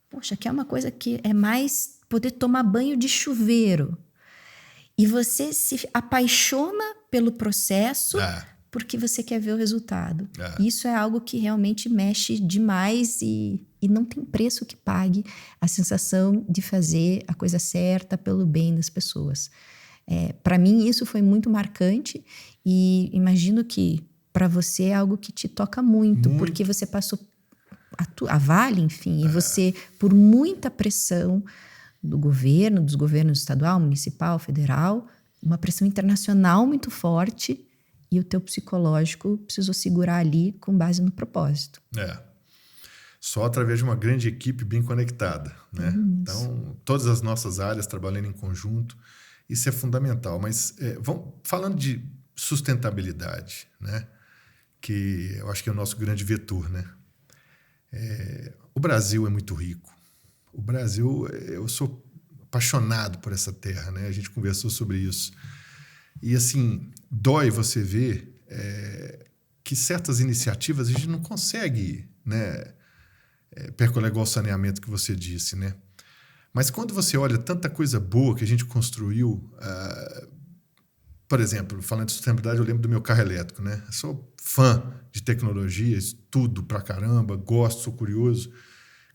Speaker 1: Poxa, que é uma coisa que é mais poder tomar banho de chuveiro. E você se apaixona pelo processo porque você quer ver o resultado. Isso é algo que realmente mexe demais e não tem preço que pague a sensação de fazer a coisa certa pelo bem das pessoas. Para mim, isso foi muito marcante e imagino que para você é algo que te toca muito. Porque você passou a Vale, enfim, e você, por muita pressão do governo, dos governos estadual, municipal, federal, uma pressão internacional muito forte, e o teu psicológico precisou segurar ali com base no propósito.
Speaker 2: Só através de uma grande equipe bem conectada, né? Então, todas as nossas áreas trabalhando em conjunto, isso é fundamental. Mas falando de sustentabilidade, né? Que eu acho que é o nosso grande vetor, né? O Brasil é muito rico. O Brasil, eu sou apaixonado por essa terra, né? A gente conversou sobre isso. E, assim, dói você ver que certas iniciativas a gente não consegue, né, percolar igual o saneamento que você disse, né? Mas quando você olha tanta coisa boa que a gente construiu, por exemplo, falando de sustentabilidade, eu lembro do meu carro elétrico, né? Eu sou fã de tecnologia, estudo pra caramba, gosto, sou curioso.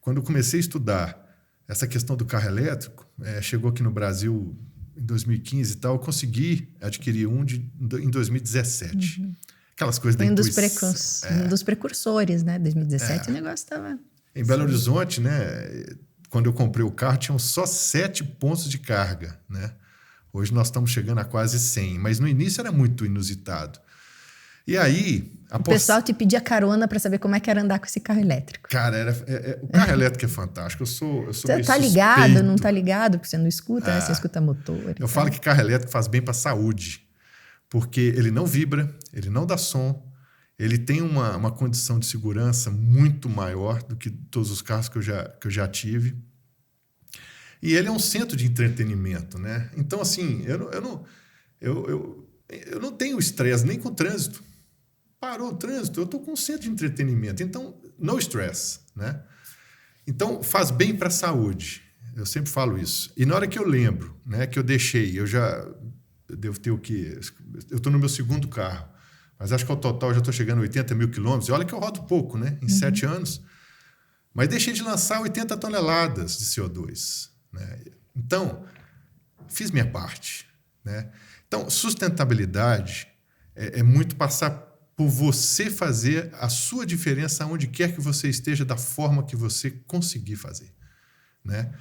Speaker 2: Quando eu comecei a estudar essa questão do carro elétrico, chegou aqui no Brasil em 2015 e tal, eu consegui adquirir em 2017. Aquelas coisas da intuição.
Speaker 1: Um dos precursores, né? 2017 o negócio estava...
Speaker 2: Em Belo Horizonte, né? Quando eu comprei o carro, tinham só 7 pontos de carga, né? Hoje nós estamos chegando a quase 100, mas no início era muito inusitado. E aí...
Speaker 1: O pessoal te pedia carona para saber como é que era andar com esse carro elétrico.
Speaker 2: Cara, o carro elétrico é fantástico. Eu sou
Speaker 1: Você
Speaker 2: meio
Speaker 1: tá ligado,
Speaker 2: suspeito.
Speaker 1: não tá ligado, porque você não escuta, né? Você escuta motor.
Speaker 2: Eu falo que carro elétrico faz bem para a saúde, porque ele não vibra, ele não dá som, ele tem uma condição de segurança muito maior do que todos os carros que eu já tive. E ele é um centro de entretenimento, né? Então, assim, eu não tenho estresse nem com o trânsito. Parou o trânsito, eu estou com um centro de entretenimento. Então, no stress, né? Então, faz bem para a saúde. Eu sempre falo isso. E na hora que eu lembro, né, que eu deixei, eu devo ter o quê? Eu estou no meu segundo carro, mas acho que ao total eu já estou chegando a 80 mil quilômetros. E olha que eu rodo pouco, né? Em 7 anos. Mas deixei de lançar 80 toneladas de CO2. Né? Então, fiz minha parte. Né? Então, sustentabilidade é muito passar por você fazer a sua diferença onde quer que você esteja, da forma que você conseguir fazer. Né?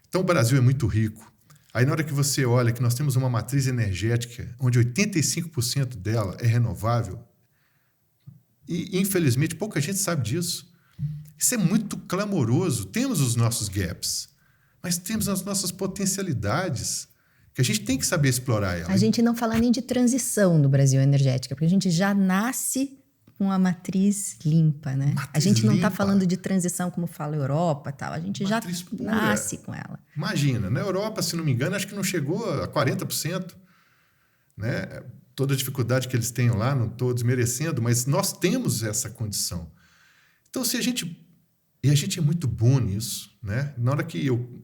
Speaker 2: Então, o Brasil é muito rico. Aí, na hora que você olha que nós temos uma matriz energética onde 85% dela é renovável, e, infelizmente, pouca gente sabe disso. Isso é muito clamoroso. Temos os nossos gaps, mas temos as nossas potencialidades, que a gente tem que saber explorar ela.
Speaker 1: A gente não fala nem de transição no Brasil energética, porque a gente já nasce com a matriz limpa, né? A gente não está falando de transição como fala a Europa e tal, a gente
Speaker 2: matriz
Speaker 1: já
Speaker 2: pura.
Speaker 1: nasce com ela.
Speaker 2: Imagina, na Europa, se não me engano, acho que não chegou a 40%. Né? Toda a dificuldade que eles tenham lá, não estou desmerecendo, mas nós temos essa condição. Então, se a gente... E a gente é muito bom nisso, né? Na hora que eu...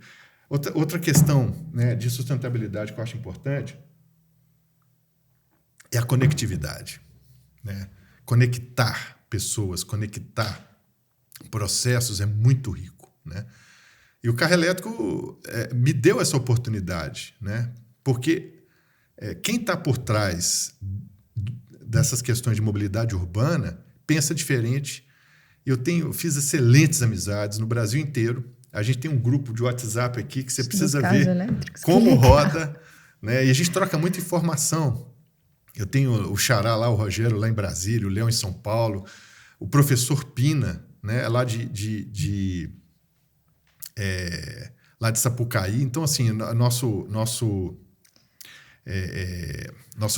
Speaker 2: Outra questão, né, de sustentabilidade que eu acho importante é a conectividade. Né? Conectar pessoas, conectar processos é muito rico. Né? E o carro elétrico me deu essa oportunidade, né? Porque quem está por trás dessas questões de mobilidade urbana pensa diferente. Eu fiz excelentes amizades no Brasil inteiro. A gente tem um grupo de WhatsApp aqui que você precisa ver como roda, né? E a gente troca muita informação. Eu tenho o Xará lá, o Rogério lá em Brasília, o Léo em São Paulo, o professor Pina, né? Lá de Sapucaí. Então, assim, nosso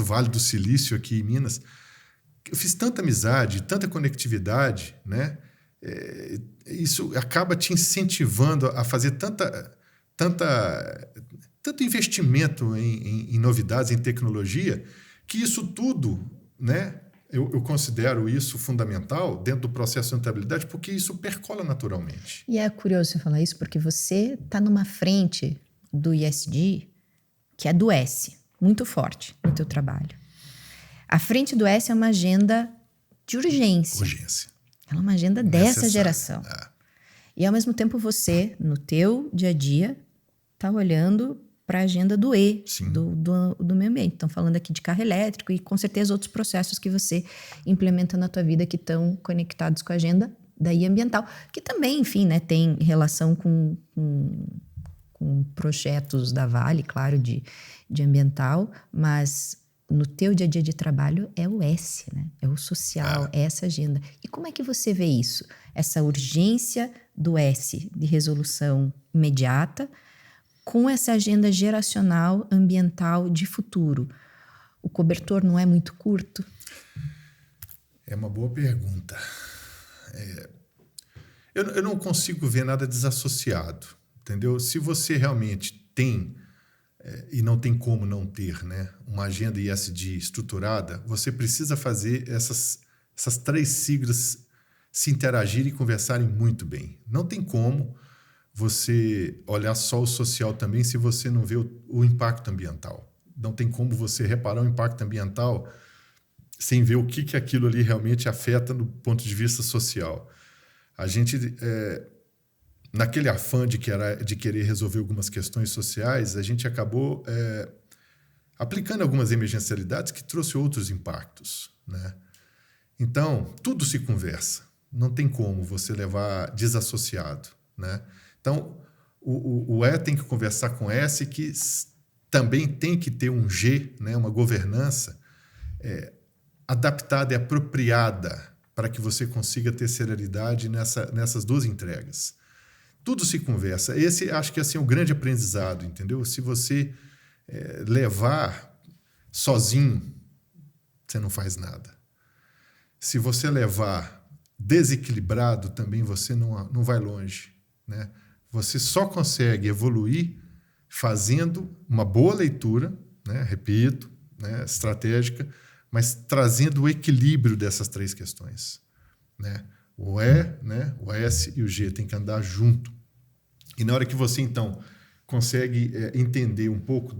Speaker 2: Vale do Silício aqui em Minas. Eu fiz tanta amizade, tanta conectividade, né? Isso acaba te incentivando a fazer tanto investimento em novidades, em tecnologia, que isso tudo, né? Eu considero isso fundamental dentro do processo de sustentabilidade, porque isso percola naturalmente.
Speaker 1: E é curioso você falar isso, porque você está numa frente do ESG, que é do S, muito forte no teu trabalho. A frente do S é uma agenda de urgência. Ela é uma agenda dessa geração. E, ao mesmo tempo, você, no teu dia a dia, está olhando para a agenda do E, do meio ambiente. Estão falando aqui de carro elétrico e, com certeza, outros processos que você implementa na tua vida que estão conectados com a agenda daí ambiental, que também, enfim, né, tem relação com projetos da Vale, claro, de ambiental, mas... no teu dia a dia de trabalho é o S, né? É o social, é essa agenda. E como é que você vê isso? Essa urgência do S de resolução imediata com essa agenda geracional, ambiental de futuro. O cobertor não é muito curto?
Speaker 2: É uma boa pergunta. Eu não consigo ver nada desassociado, entendeu? Se você realmente tem... e não tem como não ter, né, uma agenda ESG estruturada, você precisa fazer essas 3 siglas se interagirem e conversarem muito bem. Não tem como você olhar só o social também se você não vê o impacto ambiental. Não tem como você reparar o impacto ambiental sem ver o que aquilo ali realmente afeta do ponto de vista social. A gente... naquele afã de querer resolver algumas questões sociais, a gente acabou aplicando algumas emergencialidades que trouxe outros impactos. Né? Então, tudo se conversa. Não tem como você levar desassociado. Né? Então, o E tem que conversar com S, que também tem que ter um G, né? Uma governança adaptada e apropriada para que você consiga ter celeridade nessas duas entregas. Tudo se conversa. Esse, acho que assim, é o grande aprendizado, entendeu? Se você levar sozinho, você não faz nada. Se você levar desequilibrado, também você não vai longe, né? Você só consegue evoluir fazendo uma boa leitura, né? Repito, né? Estratégica, mas trazendo o equilíbrio dessas três questões, né? O E, né? O S e o G tem que andar junto. E na hora que você, então, consegue entender um pouco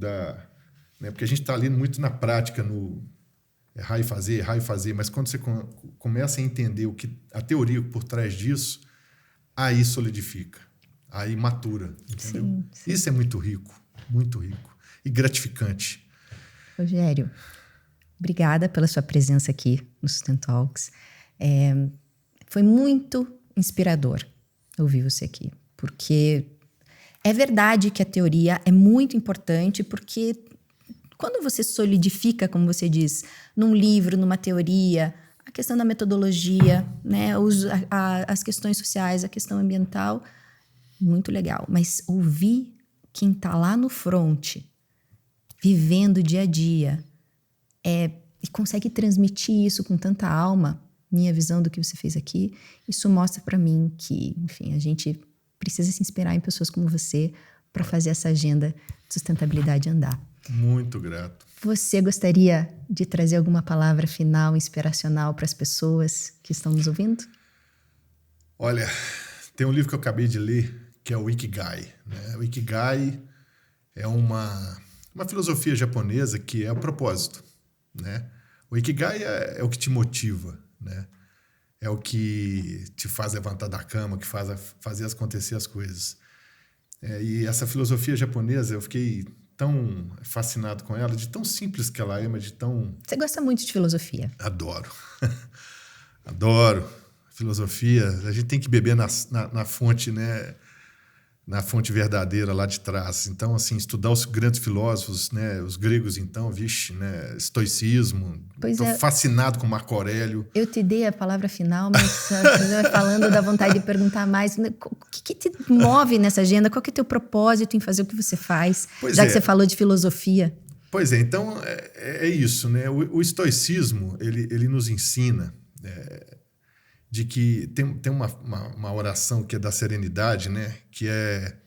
Speaker 2: né? Porque a gente está ali muito na prática, no errar e fazer, mas quando você começa a entender a teoria por trás disso, aí solidifica, aí matura, entendeu?
Speaker 1: Sim, sim.
Speaker 2: Isso é muito rico e gratificante.
Speaker 1: Rogério, obrigada pela sua presença aqui no Sustent Talks. Foi muito inspirador ouvir você aqui, porque é verdade que a teoria é muito importante, porque quando você solidifica, como você diz, num livro, numa teoria, a questão da metodologia, né, as questões sociais, a questão ambiental, muito legal. Mas ouvir quem está lá no front, vivendo o dia a dia, e consegue transmitir isso com tanta alma, minha visão do que você fez aqui, isso mostra para mim que, enfim, a gente precisa se inspirar em pessoas como você para fazer essa agenda de sustentabilidade andar.
Speaker 2: Muito grato.
Speaker 1: Você gostaria de trazer alguma palavra final, inspiracional para as pessoas que estão nos ouvindo?
Speaker 2: Olha, tem um livro que eu acabei de ler, que é o Ikigai, né? O Ikigai é uma filosofia japonesa que é o propósito, né? O Ikigai é o que te motiva, né? É o que te faz levantar da cama, que faz fazer acontecer as coisas. E essa filosofia japonesa, eu fiquei tão fascinado com ela, de tão simples que ela é, mas de tão...
Speaker 1: Você gosta muito de filosofia?
Speaker 2: Adoro. Adoro. Filosofia, a gente tem que beber na fonte, né? Na fonte verdadeira lá de trás. Então, assim, estudar os grandes filósofos, né? Os gregos, então, vixe, né? Estoicismo. Estou fascinado com Marco Aurélio.
Speaker 1: Eu te dei a palavra final, mas você vai falando da vontade de perguntar mais. O que te move nessa agenda? Qual que é o teu propósito em fazer o que você faz? Já que você falou de filosofia.
Speaker 2: Pois é, então é isso, né? O estoicismo, ele nos ensina de que tem uma oração que é da serenidade, né? Que é: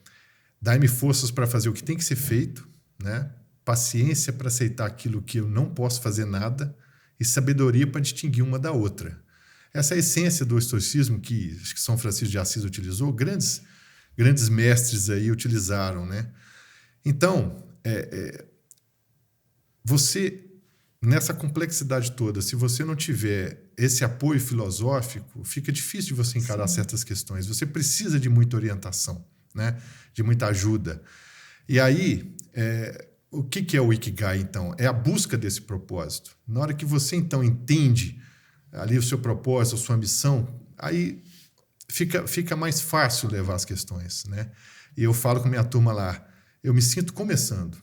Speaker 2: dai-me forças para fazer o que tem que ser feito, né? Paciência para aceitar aquilo que eu não posso fazer nada e sabedoria para distinguir uma da outra. Essa é a essência do estoicismo que acho que São Francisco de Assis utilizou, grandes mestres aí utilizaram, né? Então, você, nessa complexidade toda, se você não tiver esse apoio filosófico, fica difícil de você encarar certas questões. Você precisa de muita orientação, né? De muita ajuda. E aí, o que é o Ikigai, então? É a busca desse propósito. Na hora que você, então, entende ali o seu propósito, a sua missão, aí fica mais fácil levar as questões, né? E eu falo com minha turma lá, eu me sinto começando.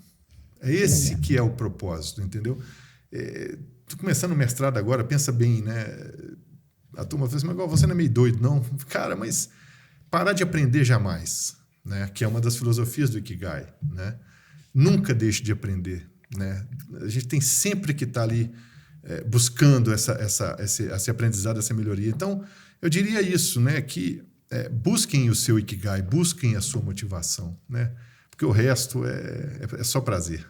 Speaker 2: É esse que é o propósito, entendeu? Estou começando o mestrado agora, pensa bem, né? A turma fala assim, mas você não é meio doido, não? Cara, mas parar de aprender jamais, né? Que é uma das filosofias do Ikigai, né? Nunca deixe de aprender, né? A gente tem sempre que estar ali buscando esse aprendizado, essa melhoria. Então, eu diria isso, né? Que busquem o seu Ikigai, busquem a sua motivação, né? Porque o resto é só prazer.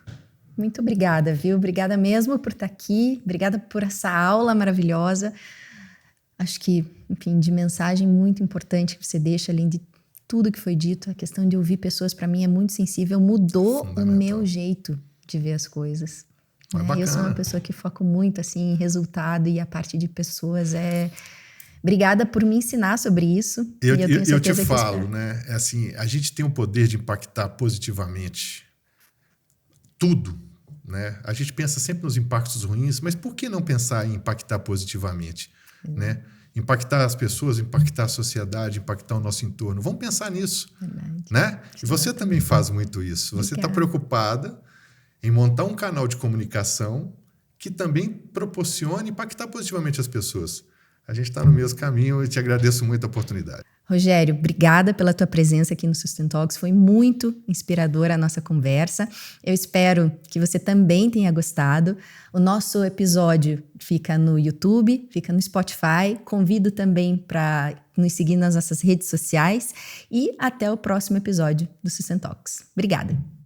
Speaker 1: Muito obrigada, viu? Obrigada mesmo por estar aqui. Obrigada por essa aula maravilhosa. Acho que, enfim, de mensagem muito importante que você deixa, além de tudo que foi dito, a questão de ouvir pessoas, para mim, é muito sensível. Mudou o meu jeito de ver as coisas. Eu sou uma pessoa que foco muito assim, em resultado, e a parte de pessoas Obrigada por me ensinar sobre isso.
Speaker 2: Eu te falo, né? Assim, a gente tem o poder de impactar positivamente tudo, né? A gente pensa sempre nos impactos ruins, mas por que não pensar em impactar positivamente, né? Impactar as pessoas, impactar a sociedade, impactar o nosso entorno. Vamos pensar nisso, né? E você também faz muito isso. Você está preocupada em montar um canal de comunicação que também proporcione impactar positivamente as pessoas. A gente está no mesmo caminho e te agradeço muito a oportunidade.
Speaker 1: Rogério, obrigada pela tua presença aqui no Sustentalks. Foi muito inspiradora a nossa conversa. Eu espero que você também tenha gostado. O nosso episódio fica no YouTube, fica no Spotify. Convido também para nos seguir nas nossas redes sociais. E até o próximo episódio do Sustentalks. Obrigada.